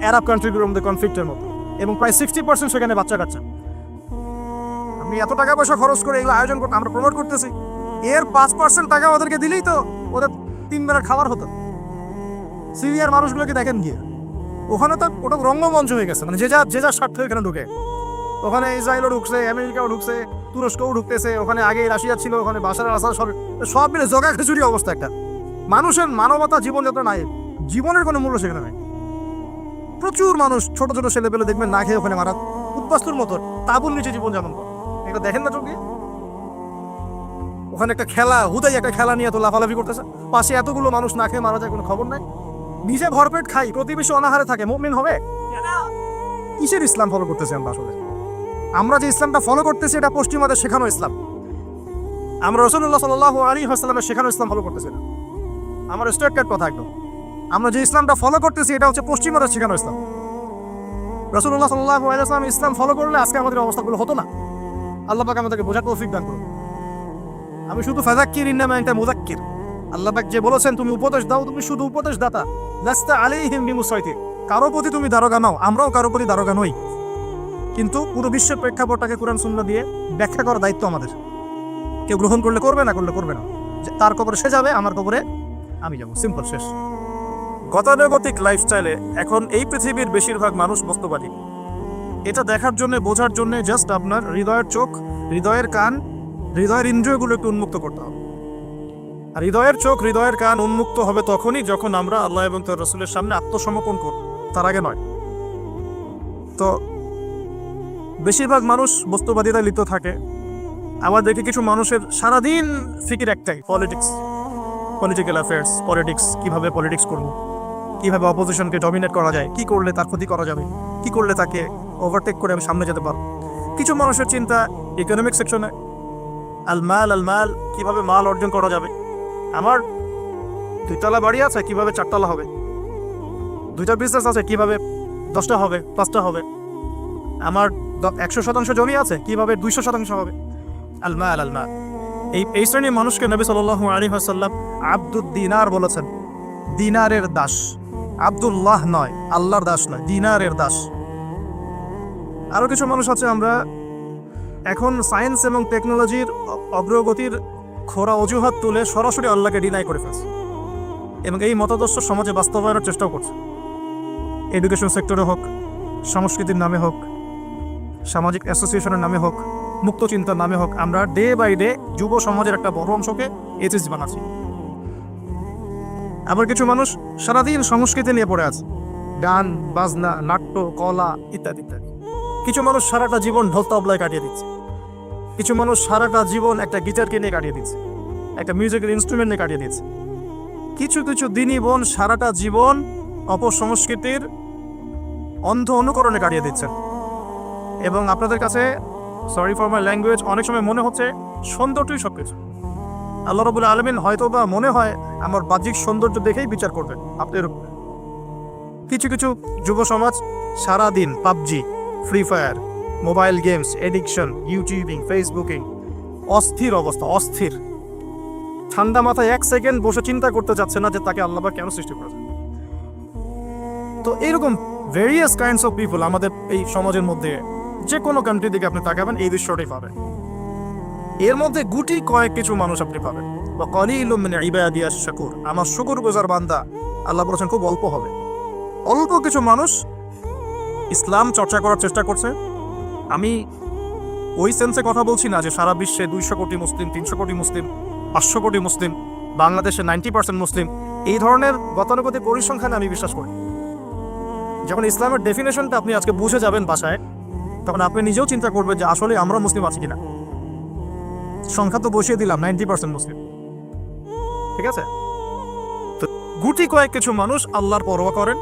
আরব কান্ট্রিগুলোর মধ্যে কনফ্লিক্টের মতো, এবং প্রায় 60% সেখানে বাচ্চা কাচ্চা। আমি এত টাকা পয়সা খরচ করে এগুলো আয়োজন করতে, আমরা প্রমোট করতেছি, এর 5% টাকা ওদেরকে দিলেই তো ওদের 3 বেলা খাবার হতো। সিরিয়ার মানুষগুলোকে দেখেন গিয়ে, ওখানে তো ওটা রঙ্গমঞ্চ হয়ে গেছে, মানে যে যার স্বার্থ এখানে ঢুকে। ওখানে ইসরায়েলও ঢুকছে, আমেরিকাও ঢুকছে, তুরস্কও ঢুকতেছে, ওখানে আগে রাশিয়া ছিল, ওখানে বাশার আল আসাদ, সব মিলে জগা খিচুড়ি অবস্থা একটা। মানুষের মানবতা, জীবনযাত্রা নাই, জীবনের কোনো মূল্য সেখানে নাই। প্রচুর মানুষ, ছোট ছোট ছেলেপেলে দেখবেন না খেয়ে ওখানে মারা, উদ্বাস্তুর মতো তাবুর নিচে জীবন যাপন করে। এটা দেখেন না চোখে? ওখানে একটা খেলা, হুদাই একটা খেলা নিয়ে তো লাফালাফি করতেছে, পাশে এতগুলো মানুষ না খেয়ে মারা যায়, কোনো খবর নাই। নিজে ভরপেট খাই, প্রতিবেশী অনাহারে থাকে, মুমিন হবে? কিসের ইসলাম ফলো করতেছি আমরা আসলে? আমরা যে ইসলামটা ফলো করতেছি এটা পশ্চিমাদের শেখানো ইসলাম। আমরা রাসূলুল্লাহ সাল্লাল্লাহু আলাইহি ওয়াসাল্লামের শেখানো ইসলাম ফলো করতেছি না। আমার স্ট্রেট কাট কথা একদম। আমরা যে ইসলামটা ফলো করতেছি এটা হচ্ছে পশ্চিমাদের শেখানো ইসলাম। রাসূলুল্লাহ সাল্লাল্লাহু আলাইহি ওয়াসাল্লাম ইসলাম ফলো করলে আজকে আমাদের অবস্থাগুলো হতো না। আল্লাহ পাক আমাদেরকে বোঝার তৌফিক দান করুন। আমি শুধু ফাযাক্কির ইন্নামা আনতা মুযাক্কির। আল্লাহ পাক যে বলেছেন তুমি উপদেশ দাও, তুমি শুধু উপদেশ দাতা, লাস্তা আলাইহিম বিমুসাইতির। কারো প্রতি তুমি দারোগা নাও, আমরাও কারো প্রতি দারোগা নই, কিন্তু পুরো বিশ্বের প্রেক্ষাপটটাকে কোরআন সুন্নাহ দিয়ে ব্যাখ্যা করার দায়িত্ব আমাদের। কেউ গ্রহণ করলে করবে, না করলে করবে না। তার কবরে সে যাবে, আমার কবরে আমি যাবো, সিম্পল, শেষ। গতানুগতিক লাইফস্টাইলে এখন এই পৃথিবীর বেশিরভাগ মানুষ বস্তুবাদী। এটা দেখার জন্য, বোঝার জন্য জাস্ট আপনার হৃদয়ের চোখ, হৃদয়ের কান, হৃদয়ের ইন্দ্রিয়গুলো একটু উন্মুক্ত করতে হবে। আর হৃদয়ের চোখ, হৃদয়ের কান উন্মুক্ত হবে তখনই যখন আমরা আল্লাহ এবং তার রাসূলের সামনে আত্মসমর্পণ করব, তার আগে নয়। তো বেশিরভাগ মানুষ বস্তুবাদিতায় লিপ্ত থাকে। আবার দেখি কিছু মানুষের সারাদিন ফিকির একটাই, পলিটিক্যাল অ্যাফেয়ার্স, পলিটিক্স, কিভাবে পলিটিক্স করব, কিভাবে অপোজিশনকে ডমিনেট করা যায়, কি করলে তার ক্ষতি করা যাবে, কি করলে তাকে ওভারটেক করে আমি সামনে যেতে পারবো। কিছু মানুষের চিন্তা ইকোনমিক সেকশনে, আল মাল, কিভাবে মাল অর্জন করা যাবে। আমার 2তলা বাড়ি আছে, কিভাবে 4তলা হবে। 2টা বিজনেস আছে, কিভাবে 10টা হবে, 5টা হবে। আমার 100% জমি আছে, কিভাবে 200% হবে। আল মাল। এই শ্রেণীর মানুষকে নবী সাল্লাল্লাহু আলাইহি ওয়াসাল্লাম আব্দুদ দিনার বলেছেন, দিনারের দাস। আব্দুল্লাহ নয়, আল্লাহর দাস নয়, দিনারের দাস। আরো কিছু মানুষ আছে, আমরা এখন সায়েন্স এবং টেকনোলজির অগ্রগতির খোরা অজুহাত তুলে সরাসরি আল্লাহকে ডিনাই করে ফেলছি। এবং এই মতাদর্শ সমাজে বাস্তবায়নের চেষ্টাও করছে। এডুকেশন সেক্টরে হোক, সংস্কৃতির নামে হোক, সামাজিক অ্যাসোসিয়েশনের নামে হোক, মুক্ত চিন্তার নামে হোক, আমরা ডে বাই ডে যুব সমাজের একটা বড় অংশকে এথিস্ট বানাচ্ছি। আবার কিছু মানুষ সারাদিন সংস্কৃতি নিয়ে পড়ে আছে, গান বাজনা, নাট্য, কলা ইত্যাদি ইত্যাদি। কিছু মানুষ সারাটা জীবন ঢোল তবলায় কাটিয়ে দিচ্ছে, কিছু মানুষ সারাটা জীবন একটা গিটারকে নিয়ে কাটিয়ে দিচ্ছে, একটা মিউজিক্যাল ইনস্ট্রুমেন্ট নিয়ে কাটিয়ে দিচ্ছে। কিছু কিছু দিনই বোন সারাটা জীবন অপসংস্কৃতির অন্ধ অনুকরণে কাটিয়ে দিচ্ছেন। এবং আপনাদের কাছে, সরি ফর মাই ল্যাঙ্গুয়েজ, অনেক সময় মনে হচ্ছে সৌন্দর্যই সব কিছু। আল্লাহ রাব্বুল আলামিন হয়তো বা মনে হয় আমার বাহ্যিক সৌন্দর্য দেখেই বিচার করবেন আপনাদের উপর। কিছু কিছু যুব সমাজ সারাদিন PUBG, free fire, mobile games, addiction, YouTubing, Facebooking, অস্থির অবস্থা, অস্থির। ঠান্ডা মাথায় এক সেকেন্ড বসে চিন্তা করতে যাচ্ছে না যে তাকে আল্লাহ পাক কেন সৃষ্টি করেছে। তো এইরকম ভেরিয়াস কাইন্ডস অফ পিপল আমাদের এই সমাজের মধ্যে, যে কোনো কান্ট্রি দিকে আপনি তাকাবেন এই দৃশ্যটাই পাবেন। এর মধ্যে গুটি কয়েক কিছু মানুষ আপনি পাবেন, বা কলিলুম মিন ইবাদিয়াশ শাকুর, আমার শুকরগুজার বান্দা আল্লাহ বলেছেন খুব অল্প হবে। অল্প কিছু মানুষ ইসলাম চর্চা করার চেষ্টা করছে। আমি ওই সেন্সে কথা বলছি না যে সারা বিশ্বে 200 কোটি মুসলিম, 300 কোটি মুসলিম, 500 কোটি মুসলিম, বাংলাদেশে 90% মুসলিম, এই ধরনের গতানুগতিক পরিসংখ্যানে আমি বিশ্বাস করি। যখন ইসলামের ডেফিনেশনটা আপনি আজকে বুঝে যাবেন বাসায়, তখন আপনি নিজেও চিন্তা করবেন যে আসলে আমরা মুসলিম আছি কিনা। সংখ্যা তো বসিয়ে দিলাম 90% মুসলিম, ঠিক আছে। তো গুটি কয়েক কিছু মানুষ আল্লাহর পরোয়া করেন,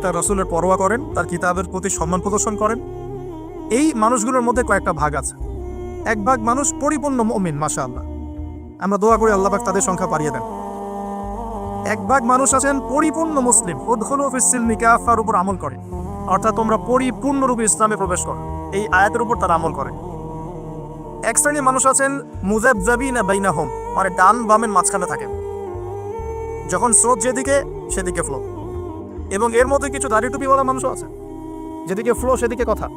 তার রাসূলের পরোয়া করেন, তার কিতাবের প্রতি সম্মান প্রদর্শন করেন। এই মানুষগুলোর মধ্যে কয়েকটা ভাগ আছে। এক ভাগ মানুষ পরিপূর্ণ মুমিন, মাশাআল্লাহ, আমরা দোয়া করি আল্লাহ পাক তাদের সংখ্যা বাড়িয়ে দেন। এক ভাগ মানুষ আছেন পরিপূর্ণ মুসলিম, উদখুলু ফিস সিলমি কাফার উপর আমল করে, অর্থাৎ তোমরা পরিপূর্ণরূপে ইসলামে প্রবেশ করো, এই আয়াতের উপর তারা আমল করে। এক শ্রেণীর মানুষ আছেন মুযাবযাবিনা বাইনাহুম, মানে ডান বামের মাঝখানে থাকে, যখন স্রোত যেদিকে সেদিকে ফ্লো। এবং এর মধ্যে কিছু দাড়ি টুপিওয়ালা মানুষও আছে, যেদিকে ফ্লো সেদিকে কথা,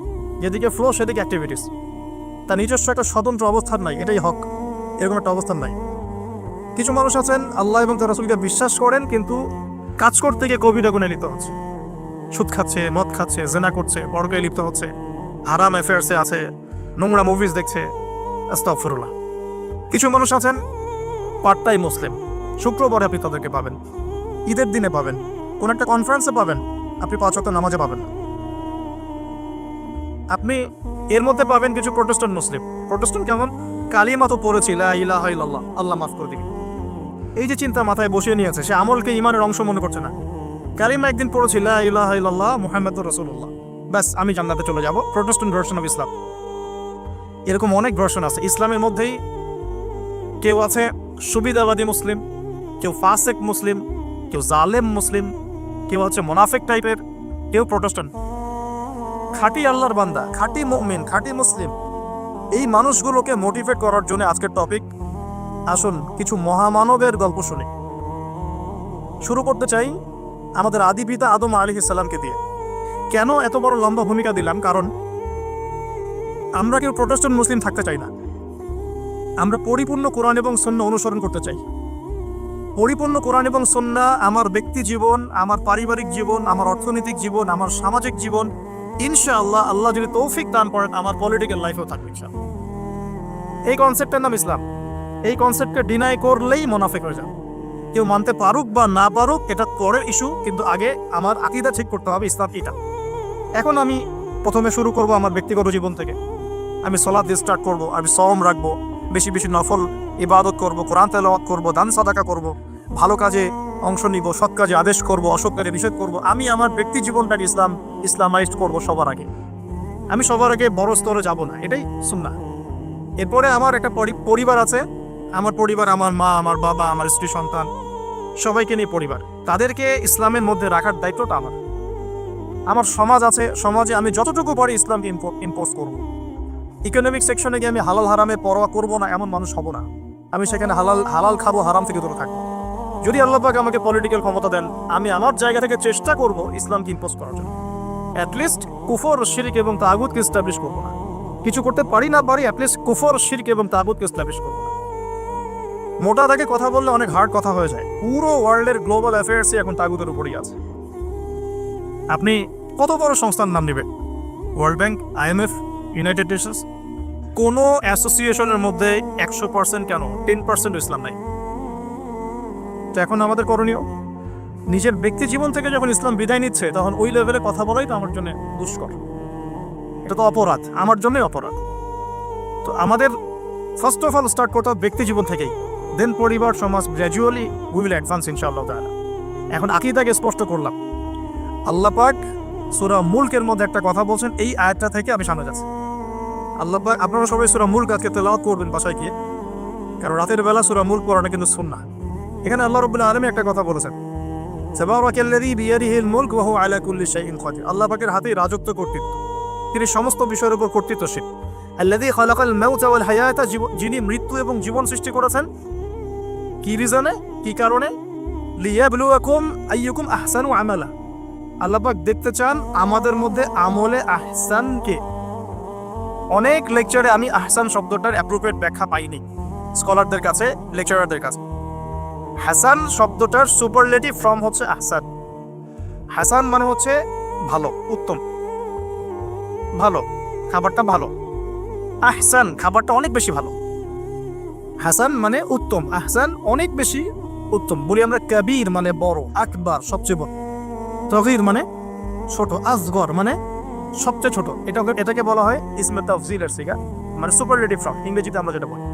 যেদিকে ফ্লো সেদিকে অ্যাক্টিভিটিস, তার নিজস্ব একটা স্বতন্ত্র অবস্থান নাই, এটাই হক, এরকম একটা অবস্থান নাই। কিছু মানুষ আছেন আল্লাহ এবং তার রাসূলকে বিশ্বাস করেন, কিন্তু কাজ করতে গিয়ে কবিরা গুণে লিপ্ত হচ্ছে, সুদ খাচ্ছে, মদ খাচ্ছে, জেনা করছে, পরকায়ে লিপ্ত হচ্ছে, হারাম অ্যাফেয়ার্সে আছে, নোংরা মুভিজ দেখছে, আস্তাগফিরুল্লাহ। কিছু মানুষ আছেন পার্ট টাইম মুসলিম, শুক্রবারে আপনি তাদেরকে পাবেন, ঈদের দিনে পাবেন, কোন একটা কনফারেন্সে পাবেন, আপনি 5 ওয়াক্ত নামাজে পাবেন না। আপনি এর মধ্যে পাবেন কিছু প্রোটেস্ট্যান্ট মুসলিম। প্রোটেস্ট্যান্ট কেমন? কালিমা তো পড়েছি, লা ইলাহা ইল্লাল্লাহ, আল্লাহ মাফ করে দিবেন, এই যে চিন্তা মাথায় বসিয়ে নিয়েছে, সে আমলকে ইমানের অংশ মনে করছে না। কালিমা একদিন পড়েছি, লা ইলাহা ইল্লাল্লাহ মুহাম্মাদুর রাসূলুল্লাহ, ব্যাস আমি জান্নাতে চলে যাব। Protestant version of Islam. এরকম অনেক ভার্সন আছে ইসলামের মধ্যেই। কেউ আছে সুবিধাবাদী মুসলিম, কেউ ফাসেক মুসলিম, কেউ জালেম মুসলিম, কেউ হচ্ছে মোনাফেক টাইপের, কেউ প্রোটেস্ট্যান্ট। খাঁটি আল্লাহর বান্দা, খাঁটি মুমিন, খাঁটি মুসলিম, এই মানুষগুলোকে মোটিভেট করার জন্য আজকের টপিক। আসুন কিছু মহামানবের গল্প শুনি। শুরু করতে চাই আমাদের আদি পিতা আদম আলাইহিস সালামকে দিয়ে। কেন এত বড় লম্বা ভূমিকা দিলাম? কারণ আমরা কেউ প্রোটেস্ট্যান্ট মুসলিম থাকতে চাই না, আমরা পরিপূর্ণ কোরআন এবং সুন্নাহ অনুসরণ করতে চাই। পরিপূর্ণ কোরআন এবং সুন্নাহ আমার ব্যক্তি জীবন, আমার পারিবারিক জীবন, আমার অর্থনৈতিক জীবন, আমার সামাজিক জীবন, ইনশাআল্লাহ আল্লাহ যদি তৌফিক দান করেন আমার পলিটিক্যাল লাইফেও থাকবে ইনশাআল্লাহ। এই কনসেপ্টের নাম ইসলাম। এই কনসেপ্টকে ডিনাই করলেই মুনাফিক হয়ে যাবে। কেউ মানতে পারুক বা না পারুক এটা পরের ইস্যু, কিন্তু আগে আমার আকীদা ঠিক করতে হবে, ইসলাম এটা। এখন আমি প্রথমে শুরু করব আমার ব্যক্তিগত জীবন থেকে। আমি সালাত দিয়ে স্টার্ট করব, আমি সওম রাখবো, বেশি বেশি নফল ইবাদত করব, কোরআন তেলাওয়াত করব, দান সাদাকা করব, ভালো কাজে অংশ নিব, সৎ কাজে আদেশ করব, অসৎ কাজে নিষেধ করব। আমি আমার ব্যক্তি জীবনটাকে ইসলামাইজড করব সবার আগে। আমি সবার আগে বড় স্তরে যাব না, এটাই সুন্নাহ। এরপরে আমার একটা পরিবার আছে, আমার পরিবার, আমার মা, আমার বাবা, আমার স্ত্রী, সন্তান, সবাইকে নিয়ে পরিবার। তাদেরকে ইসলামের মধ্যে রাখার দায়িত্বটা আমার। আমার সমাজ আছে, সমাজে আমি যতটুকু পারি ইসলামকে ইম্পোজ করব। ইকোনমিক সেকশনে গিয়ে আমি হালাল হারামে পরোয়া করব না এমন মানুষ হব না। আমি সেখানে হালাল খাবো, হারাম থেকে দূরে থাকবো। যদি আল্লাহ পাক আমাকে পলিটিক্যাল ক্ষমতা দেন, আমি আমার জায়গা থেকে চেষ্টা করব ইসলামকে ইম্পোজ করার জন্য। অ্যাটলিস্ট কুফর, শিরক এবং তাগুতকে এস্টাবলিশ করব না। কিছু করতে পারি না পারি, অ্যাটলিস্ট কুফর, শিরক এবং তাগুতকে এস্টাবলিশ করব না। মোটা দাগে কথা বললে অনেক হার্ড কথা হয়ে যায়। পুরো ওয়ার্ল্ডের গ্লোবাল অ্যাফেয়ার্সই এখন তাগুতের উপরই আছে। আপনি কত বড় সংস্থার নাম নেবেন? World bank, IMF, United Nations, কোনো অ্যাসোসিয়েশনের মধ্যে 100% কেন 10% ইসলাম নাই। তো এখন আমাদের করণীয়, নিজের ব্যক্তি জীবন থেকে যখন ইসলাম বিদায় নিচ্ছে তখন ওই লেভেলে কথা বলাই তো আমার জন্য দুষ্কর, এটা তো অপরাধ, আমার জন্যই অপরাধ। তো আমাদের ফার্স্ট অফ অল স্টার্ট করতে হবে ব্যক্তি জীবন থেকেই, দেন পরিবার, সমাজ, গ্র্যাজুয়ালি উই উইল অ্যাডভান্স ইনশাআল্লাহ তাআলা। এখন আকীদাকে স্পষ্ট করলাম। আল্লাহ পাক সূরা মুলকের মধ্যে একটা কথা বলছেন, এই আয়াতটা থেকে আমি সামনে যাচ্ছি। আল্লাহ পাক, আপনারা সবাই সূরা মুলক আজকে তেলাওয়াত করবেন বাসায় গিয়ে, কারণ রাতের বেলা সূরা মুলক পড়াটা কিন্তু সুন্নাহ। এখানে আল্লাহ রাব্বুল আলামিন একটা কথা বলেছেন, তাবারাকাল্লাযী বিয়াদিহিল মুলক ওয়া হুয়া আলা কুল্লি শাইইন কাদির। আল্লাহ পাকের হাতেই রাজত্ব, কর্তৃত্ব, তিনি সমস্ত বিষয়ের উপর কর্তৃত্বশীল। আল্লাযী খালাকাল মাউতা ওয়াল হায়াতা, যিনি মৃত্যু এবং জীবন সৃষ্টি করেছেন। কি রিজনে, কি কারণে? লিয়াবলুয়াকুম আইয়ুকুম আহসানু আমালা। আল্লাহ পাক দেখতে চান আমাদের মধ্যে আমলে আহসানকে। অনেক লেকচারে আমি আহসান শব্দটার অ্যাপ্রোপ্রিয়েট ব্যাখ্যা পাইনি স্কলারদের কাছে, লেকচারারদের কাছে। হাসান শব্দটার সুপারলেটিভ ফর্ম হচ্ছে আহসান। হাসান মানে হচ্ছে ভালো, উত্তম, ভালো, খাবারটা ভালো। আহসান খাবারটা অনেক বেশি ভালো। হাসান মানে উত্তম, আহসান অনেক বেশি উত্তম। বলি আমরা কাবীর মানে বড়, আকবার সবচেয়ে বড়, তগীর মানে ছোট, আসগর মানে সবচেয়ে ছোট। এটাকে বলা হয় ইসমে তাফজিলের সিগা, মানে সুপারলেটিভ ফর্ম ইংরেজিতে আমরা যেটা বলি।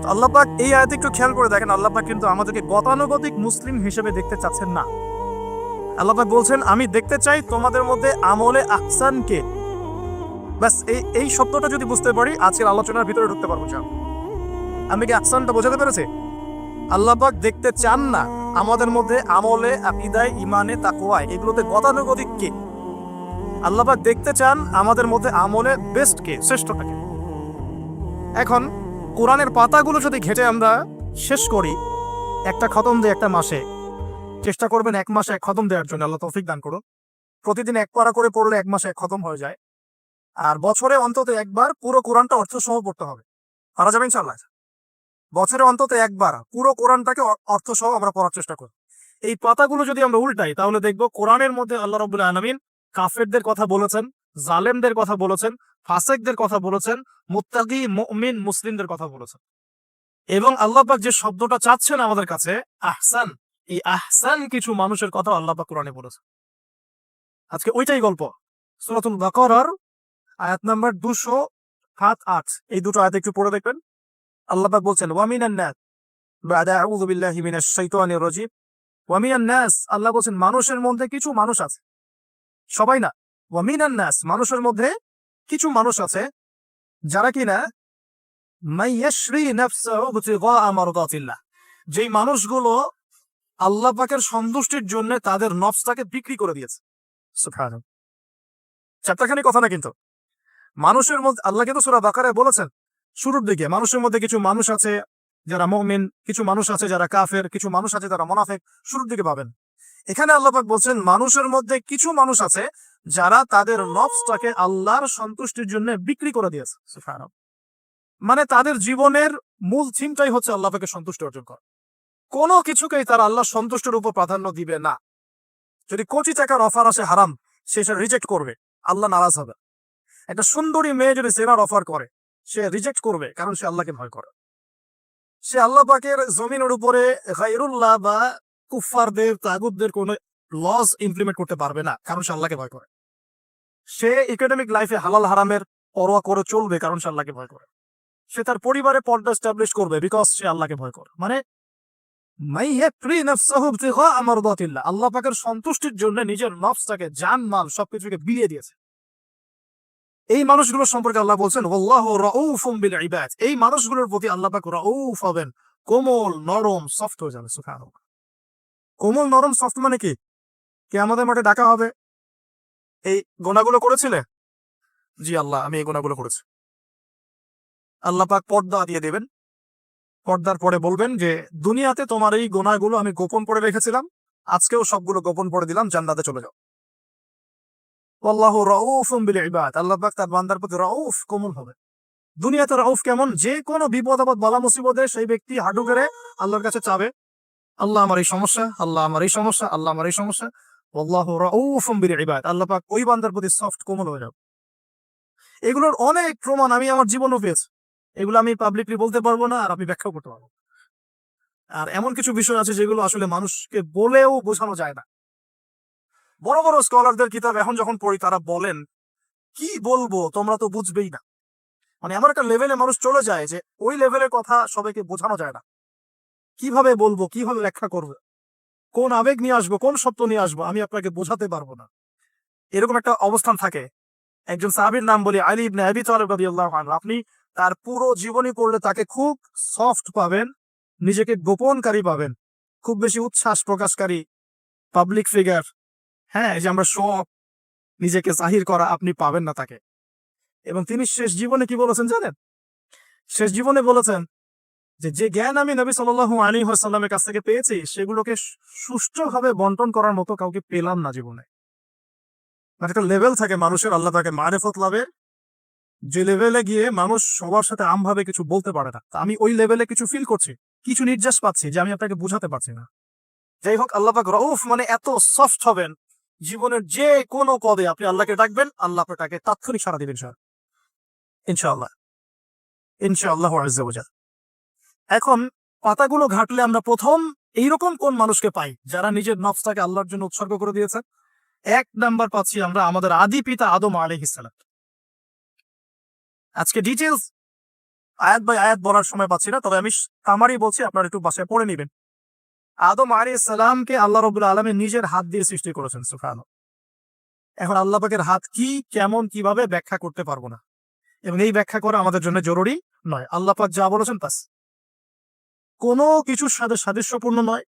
তো আল্লাহ পাক এই আয়াতে একটু খেয়াল করে দেখেন, আল্লাহ পাক কিন্তু আমাদেরকে গতানুগতিক মুসলিম হিসেবে দেখতে চাচ্ছেন না। আল্লাহ পাক বলছেন, আমি দেখতে চাই তোমাদের মধ্যে আমলে আহসানকে। ব্যাস এই শব্দটা যদি বুঝতে পারি, আজকের আলোচনার ভিতরে ঢুকতে পারবো। আমি কি আহসানটা বোঝাতে পেরেছি? আল্লাহ পাক দেখতে চান না আমাদের মধ্যে আমলে, আকীদায়, ঈমানে, তাকওয়ায়, এগুলোতে গতানুগতিক কে। আল্লাহ পাক দেখতে চান আমাদের মধ্যে আমলে বেস্ট কে, শ্রেষ্ঠটাকে। এখন কোরআনের পাতাগুলো যদি ঘেটে আমরা শেষ করি, একটা খতম দেয় একটা মাসে, চেষ্টা করবেন 1 মাসে 1 খতম দেওয়ার জন্য, আল্লাহ তৌফিক দান করুন। প্রতিদিন 1 পারা করে পড়লে 1 মাসে 1 খতম হয়ে যায়। আর বছরে অন্তত একবার পুরো কোরআনটা অর্থসহ পড়তে হবে। পারা যাবে ইনশাআল্লাহ? বছরে অন্তত একবার পুরো কোরআনটাকে অর্থসহ আমরা পড়ার চেষ্টা করি। এই পাতাগুলো যদি আমরা উল্টাই, তাহলে দেখবো কোরআনের মধ্যে আল্লাহ রাব্বুল আলামিন কাফেরদের কথা বলেছেন, জালেমদের কথা বলেছেন, ফাসিকদের কথা বলেছেন, মুত্তাকি মুমিন মুসলিমদের কথা বলেছেন। এবং আল্লাহ পাক যে শব্দটা চাচ্ছেন আমাদের কাছে, আহসান, এই আহসান কিছু মানুষের কথা আল্লাহ পাক কোরআনে বলেছেন। আজকে ওইটাই গল্প। সূরাতুল বাকারার আয়াত নাম্বার 207-8, এই দুটো আয়াত একটু পড়ে দেখবেন। আল্লাহ পাক বলছেন, ওয়া মিনান নাস, বাদা আউযু বিল্লাহি মিনাশ শাইতানির রাজিম। ওয়া মিনান নাস, আল্লাহ বলছেন মানুষের মধ্যে কিছু মানুষ আছে, সবাই না। ওয়া মিনান নাস, মানুষের মধ্যে কিছু মানুষ আছে যারা কিনা মাইয়াশরি নাফসাহু ইবতিগা মারদাতিল্লাহ, যেই মানুষগুলো আল্লাহ পাকের সন্তুষ্টির জন্য তাদের নফসটাকে বিক্রি করে দিয়েছে। সুবহানাল্লাহ, চারটাখানি কথা না কিন্তু। মানুষের মধ্যে আল্লাহ কিন্তু সূরা বাকারায় বলেছেন শুরুর দিকে, মানুষের মধ্যে কিছু মানুষ আছে যারা মুমিন, কিছু মানুষ আছে যারা কাফের, কিছু মানুষ আছে যারা মুনাফিক, শুরুর দিকে পাবেন। এখানে আল্লাহ পাক বলছেন মানুষের মধ্যে কিছু মানুষ আছে যারা তাদের নফসটাকে আল্লাহর সন্তুষ্টির জন্য বিক্রি করে দিয়েছে। সুবহানাল্লাহ, মানে তাদের জীবনের মূল থিমটাই হচ্ছে আল্লাহ পাকে সন্তুষ্টি অর্জন করা। কোনো কিছুকেই তারা আল্লাহ সন্তুষ্টির উপর প্রাধান্য দিবে না। যদি কোটি টাকার অফার আসে হারাম, সে সেটা রিজেক্ট করবে, আল্লাহ নারাজ হবে। একটা সুন্দরী মেয়ে যদি জেনার অফার করে, সে রিজেক্ট করবে, কারণ সে আল্লাহকে ভয় করে। সে আল্লাহ পাকের জমিনের উপরে গায়রুল্লাহ বা কুফফারদের, তাগুতদের কোনো লস ইমপ্লিমেন্ট করতে পারবে না, কারণ সে আল্লাহকে ভয় করে। সে একাডেমিক লাইফে হালাল হারামের পরোয়া করে চলবে, কারণ সে আল্লাহকে ভয় করে। সে তার পরিবারে পর্দা এস্টাবলিশ করবে, বিকজ সে আল্লাহকে ভয় করে। মানে আল্লাহ পাকের সন্তুষ্টির জন্য নিজের নফসটাকে, জান মাল সবকিছুকে বিলিয়ে দিয়েছে। এই মানুষগুলোর সম্পর্কে আল্লাহ বলছেন, ওয়াল্লাহু রাউফুম বিল ইবাদ, এই মানুষগুলোর প্রতি আল্লাহ পাক রাউফ হবেন, কোমল নরম সফট হয়ে যাবে। সুবহানাল্লাহ, কোমল নরম সফট মানে কি? কিয়ামতের মাঠে ডাকা হবে, এই গুনাহগুলো করেছিলে? জি আল্লাহ, আমি এই গুনাহগুলো করেছি। আল্লাহ পাক পর্দা দিয়ে দেবেন, পর্দার পরে বলবেন যে দুনিয়াতে তোমার এই গুনাহগুলো আমি গোপন করে রেখেছিলাম, আজকেও সবগুলো গোপন করে দিলাম, জান্নাতে চলে যাও। আল্লাহু রাউফুম বিল ইবাদ, আল্লাহ পাক তার বান্দার প্রতি রাউফ, কোমল হবে। দুনিয়াতে রাউফ কেমন, যে কোনো বিপদ আপদ বালা মুসিবতে সেই ব্যক্তি হাঁটু গেড়ে আল্লাহর কাছে চাবে, আল্লাহ আমার এই সমস্যা, আল্লাহ আমার এই সমস্যা, আল্লাহ আমার এই সমস্যা। আল্লাহু রাউফুম বিল ইবাদ, আল্লাহ পাক ওই বান্দার প্রতি সফট কোমল হয়ে যাবে। এগুলোর অনেক প্রমাণ আমি আমার জীবনও পেয়েছি, এগুলো আমি পাবলিকলি বলতে পারবো না, আর আমি ব্যাখ্যাও করতে পারবো না। আর এমন কিছু বিষয় আছে যেগুলো আসলে মানুষকে বলেও বোঝানো যায় না। বড় বড় স্কলারদের কিতাব এখন যখন পড়ি, তারা বলেন কি বলবো, তোমরা তো বুঝবেই না। মানে এমন একটা লেভেলে মানুষ চলে যায় যে ওই লেভেলের কথা সবাইকে বোঝানো যায় না। কিভাবে বলবো, কিভাবে ব্যাখ্যা করবো, কোন আবেগ নিয়ে আসবো, কোন সত্য নিয়ে আসবো, আমি আপনাকে বোঝাতে পারবো না। এরকম একটা অবস্থান থাকে। একজন সাহাবীর নাম বলি আলী ইবনে আবি তালিব রাদিয়াল্লাহু আনহু। আপনি তার পুরো জীবনী পড়লে তাকে খুব সফট পাবেন, নিজেকে গোপনকারী পাবেন, খুব বেশি উচ্ছ্বাস প্রকাশকারী পাবলিক ফিগার, হ্যাঁ, এই যে আমরা শো অফ, নিজেকে জাহির করা, আপনি পাবেন না তাকে। এবং তিনি শেষ জীবনে কি বলেছেন জানেন? শেষ জীবনে বলেছেন যে যে জ্ঞান আমি নবী সাল্লাল্লাহু আলাইহি ওয়াসাল্লামের কাছ থেকে পেয়েছি, সেগুলোকে সুষ্ঠুভাবে বন্টন করার মতো কাউকে পেলাম না জীবনে। মানে একটা লেভেল থাকে মানুষের, আল্লাহ তাকে মারেফত লাভের, যে লেভেলে গিয়ে মানুষ সবার সাথে আমভাবে কিছু বলতে পারে না। তা আমি ওই লেভেলে কিছু ফিল করছি, কিছু নির্যাস পাচ্ছি যে আমি আপনাকে বোঝাতে পারছি না। যাই হোক, আল্লাহ পাক রউফ মানে এত সফট হবেন, জীবনের যে কোনো পদে আপনি আল্লাহকে ডাকবেন, আল্লাহ আপনাকে তাৎক্ষণিক সাড়া দিবেন স্যার, ইনশাআল্লাহ, ইনশাআল্লাহু আযজা ওয়া জাল। এখন পাতাগুলো ঘাটলে আমরা প্রথম এইরকম কোন মানুষকে পাই যারা নিজের নফসটাকে আল্লাহর জন্য উৎসর্গ করে দিয়েছেন? এক নাম্বার পাচ্ছি আমরা আমাদের আদি পিতা আদম আলাইহিস সালাম। আজকে ডিটেইলস আয়াত বাই আয়াত বলার সময় পাচ্ছি না, তবে আমি সামারি বলছি, আপনারা একটু বাসায় পড়ে নেবেন। আদম আলাইহিস সালামকে আল্লাহ রাব্বুল আলামিন নিজের হাত দিয়ে সৃষ্টি করেছেন, সুবহানাল্লাহ। এখন আল্লাহ পাকের হাত কি, কেমন, কিভাবে ব্যাখ্যা করতে পারবো না, এবং এই ব্যাখ্যা করা আমাদের জন্য জরুরি নয়। আল্লাহ পাক যা বলেছেন বাস, কোনো কিছুর সাথে সাদৃশ্যপূর্ণ নয়,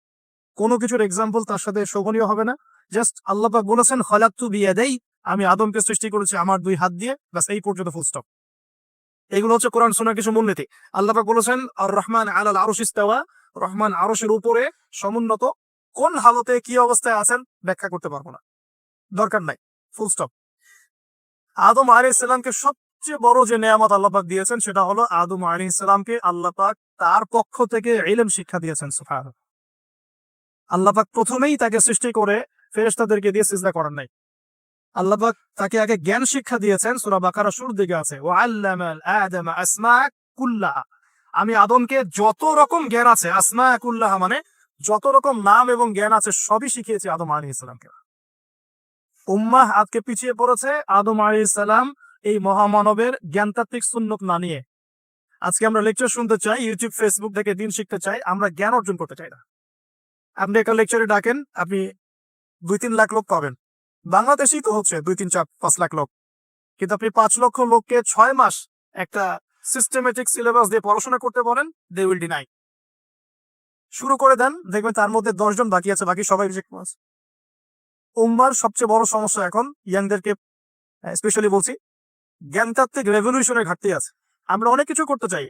কোনো কিছুর এক্সাম্পল তার সাথে শোভনীয় হবে না। জাস্ট আল্লাহ পাক বলেছেন খলাকতু বিয়াদাই, আমি আদমকে সৃষ্টি করেছি আমার দুই হাত দিয়ে, বাস, এই পর্যন্ত ফুল স্টপ। এগুলো হচ্ছে কোরআন সুন্নাহর কিছু মূলনীতি। আল্লাহ পাক বলেছেন আর রহমান আলাল আরশ ইস্তাওয়া, রহমান আরশের উপরে সমুন্নত। কোন হালতে কি অবস্থায় আছেন ব্যাখ্যা করতে পারবো না, দরকার নাই, ফুল স্টপ। আদম আলাইহিস সালামকে সবচেয়ে বড় যে নেয়ামত আল্লাহ পাক দিয়েছেন, সেটা হলো আদম আলাইহিস সালামকে আল্লাহ পাক তার পক্ষ থেকে ইলম শিক্ষা দিয়েছেন, সুবহানাল্লাহ। আল্লাহ পাক প্রথমেই তাকে সৃষ্টি করে ফেরেশতাদেরকে দিয়ে সিজদা করার নাই। আল্লাহ পাক তাকে আগে জ্ঞান শিক্ষা দিয়েছেন, সূরা বাকারা শুরুর দিকে আছে ওয়া আল্লামাল আদামা আসমা কুল্লাহা। আমি আদমকে যত রকম জ্ঞান আছে, আসমা কুল্লাহা মানে যত রকম নাম এবং জ্ঞান আছে, সবই শিখিয়েছি আদম আলাইহিস সালামকে। উম্মাহ আজকে পিছিয়ে পড়েছে আদম আলাইহিস সালাম এই মহামানবের জ্ঞানতাত্ত্বিক সুন্নত না নিয়ে। আজকে আমরা লেকচার শুনতে চাই, ইউটিউব ফেসবুক থেকে দিন শিখতে চাই, আমরা জ্ঞান অর্জন করতে চাই না। আপনি একটা লেকচারে ডাকেন, আপনি 2-3 লাখ লোক পাবেন, বাংলাদেশেই তো হচ্ছে 2-3-4-5 লাখ লোক, কিন্তু আপনি 5 লক্ষ লোককে 6 মাস একটা সিস্টেমেটিক সিলেবাস দিয়ে পড়াশোনা করতে বলেন, দে উইল ডিনাই। শুরু করে দেন, দেখবেন তার মধ্যে 10 জন বাকি আছে, বাকি সবাই রিজেক্ট করছে। উম্মার সবচেয়ে বড় সমস্যা এখন, ইয়াংদেরকে স্পেশালি বলছি, জ্ঞানতাত্ত্বিক রেভলিউশনের ঘাটতি আছে। আমরা অনেক কিছু করতে চাই,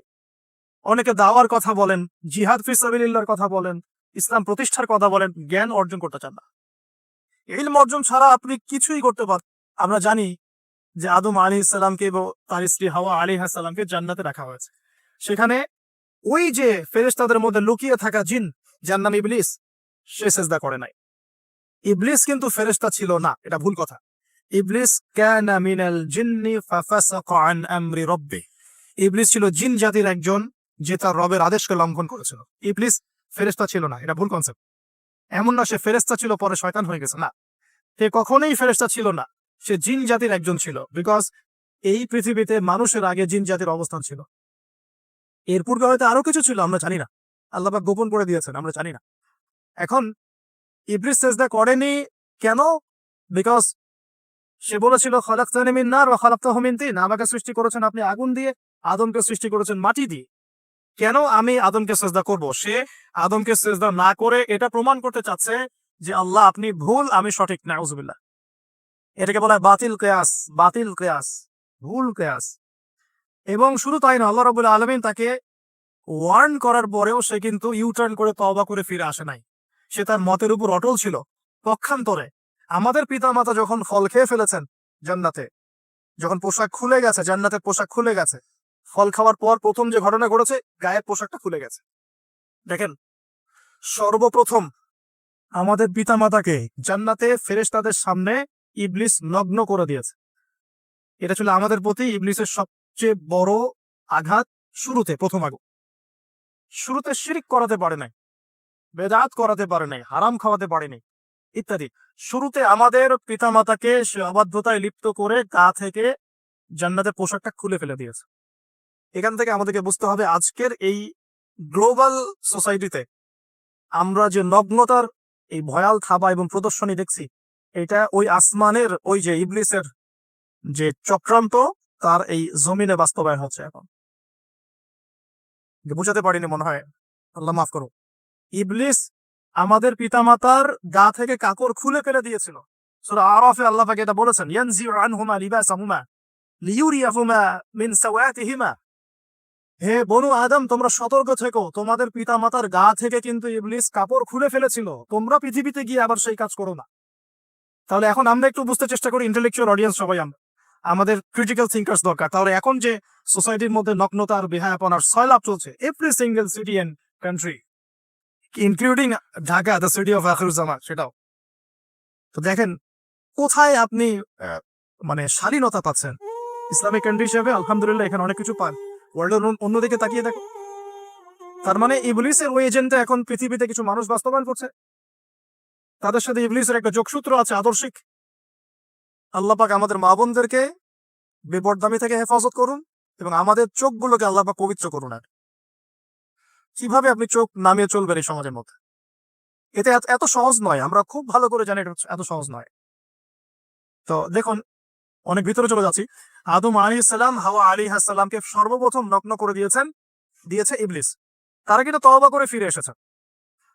অনেকে দাওয়ার কথা বলেন, জিহাদ ফি সাবিলিল্লাহর কথা বলেন, ইসলাম প্রতিষ্ঠার কথা বলেন, জ্ঞান অর্জন করতে চান না। ইলম অর্জন ছাড়া আপনি কিছুই করতে পারেন। আমরা জানি যে আদম আলাইহিস সালামকে এবং তার স্ত্রী হাওয়া আলাইহিস সালামকে জান্নাতে রাখা হয়েছে। সেখানে ওই যে ফেরেশতাদের মধ্যে লুকিয়ে থাকা জিন, যার নাম ইবলিস, সে সিজদা করে নাই। ইবলিস কিন্তু ফেরেশতা ছিল না, এটা ভুল কথা। ইবলিস কানা মিনাল জিন্নি ফাফাসাকা আন আমরি রাব্বি। ইবলিস ছিল জিন জাতির একজন, যে তার রবের আদেশকে লঙ্ঘন করেছিল। ইবলিস ফেরেশতা ছিল না, এটা ভুল কনসেপ্ট। এমন না সে ফেরেশতা ছিল পরে শয়তান হয়ে গেছে, না, সে কখনোই ফেরেশতা ছিল না, সে জিন জাতির একজন ছিল। বিকজ এই পৃথিবীতে মানুষের আগে জিন জাতির অবস্থান ছিল, এর পূর্বে হয়তো আরো কিছু ছিল, আমরা জানি না, আল্লাহ পাক গোপন করে দিয়েছেন, আমরা জানি না। এখন ইবলিস সিজদা করেনি কেন? বিকজ সে বলেছিল খলাকতানি মিন নার ওয়া খলাকতাহু মিন তিন, আমাকে সৃষ্টি করেছেন আপনি আগুন দিয়ে, আদমকে সৃষ্টি করেছেন মাটি দিয়ে, কেন আমি আদমকে সিজদা করব? সে আদমকে সিজদা না করে এটা প্রমাণ করতে চাচ্ছে যে আল্লাহ আপনি ভুল, আমি সঠিক। নাউজুবিল্লাহ। এটাকে বলা হয় বাতিল কিয়াস, বাতিল কিয়াস, ভুল কিয়াস। এবং শুধু তাই না, আল্লাহ রাব্বুল আলামিন তাকে ওয়ার্ন করার পরেও সে কিন্তু ইউটার্ন করে তওবা করে ফিরে আসে নাই। সে তার মতের উপর অটল ছিল। পক্ষান্তরে আমাদের পিতামাতা যখন ফল খেয়ে ফেলেছেন জান্নাতে, যখন পোশাক খুলে গেছে, জান্নাতের পোশাক খুলে গেছে, ফল খাওয়ার পর প্রথম যে ঘটনা ঘটেছে, গায়ের পোশাকটা খুলে গেছে। দেখেন, সর্বপ্রথম আমাদের পিতামাতাকে জান্নাতে ফেরেশতাদের সামনে ইবলিস নগ্ন করে দিয়েছে। এটা ছিল আমাদের প্রতি ইবলিসের সবচেয়ে বড় আঘাত। প্রথম আঘাত শুরুতে শিরিক করাতে পারে নাই, বেদাত করাতে পারে নাই, হারাম খাওয়াতে পারে নাই ইত্যাদি। শুরুতে আমাদের পিতামাতাকে সে অবাধ্যতায় লিপ্ত করে গা থেকে জান্নাতের পোশাকটা খুলে ফেলে দিয়েছে। এখান থেকে আমাদেরকে বুঝতে হবে, আজকের এই গ্লোবাল সোসাইটিতে আমরা যে নগ্নতার এই ভয়াল থাবা এবং প্রদর্শনী দেখছি, এটা ওই আসমানের ওই যে ইবলিসের যে চক্রান্ত, তার এই জমিনে বাস্তবায়ন হচ্ছে এখন। বুঝাতে পারিনি মনে হয়, আল্লাহ মাফ করো। ইবলিস আমাদের পিতামাতার গা থেকে কাপড় খুলে ফেলে দিয়েছিল। সূরা আরাফে আল্লাহ পাক এটা বলেছেন, ইয়ানজিউ আনহুমা লিবাসাহুমা লিইউরিয়াহুমা মিন সাওয়াতিহিমা। হে বনু আদম, তোমরা সতর্ক থেকো, তোমাদের পিতামাতার গা থেকে কিন্তু ইবলিস কাপড় খুলে ফেলেছিল, তোমরা পৃথিবীতে গিয়ে আবার সেই কাজ করো না। তাহলে এখন আমরা একটু বুঝতে চেষ্টা করি, ইন্টেলেকচুয়াল অডিয়েন্স সবাই আমাদের ক্রিটিক্যাল থিঙ্কার্স দরকার। তাহলে এখন যে সোসাইটির মধ্যে নগ্নতা আর বেহায়াপনার সয়লাভ চলছে, every single city and country including Dhaka, the city of আখিরুজ্জামান, সেটাও তো দেখেন কোথায় আপনি মানে শালীনতা পাচ্ছেন। ইসলামিক কান্ট্রি হিসেবে আলহামদুলিল্লাহ এখানে অনেক কিছু পান, ওয়ার্ল্ডের অন্যদিকে তাকিয়ে দেখো। তার মানে ইবলিসের ওই এজেন্টে এখন পৃথিবীতে কিছু মানুষ বাস্তবায়ন করছে, তাদের সাথে ইবলিসের একটা যোগসূত্র আছে আদর্শিক। আল্লাহ পাক আমাদের মা বোনদেরকে বেপরদামি থেকে হেফাজত করুন এবং আমাদের চোখগুলোকে আল্লাহ পাক পবিত্র করুন। আর কিভাবে আপনি চোখ নামিয়ে চলবেন এই সমাজের মধ্যে, এটা এত সহজ নয়, আমরা খুব ভালো করে জানি এটা এত সহজ নয়। তো দেখুন, অনেক ভিতরে চলে যাচ্ছি। আদম আলাইহিস সালাম, হাওয়া আলাইহিস সালামকে সর্বপ্রথম নগ্ন করে দিয়েছে ইবলিস। তারা কিন্তু তওবা করে ফিরে এসেছে।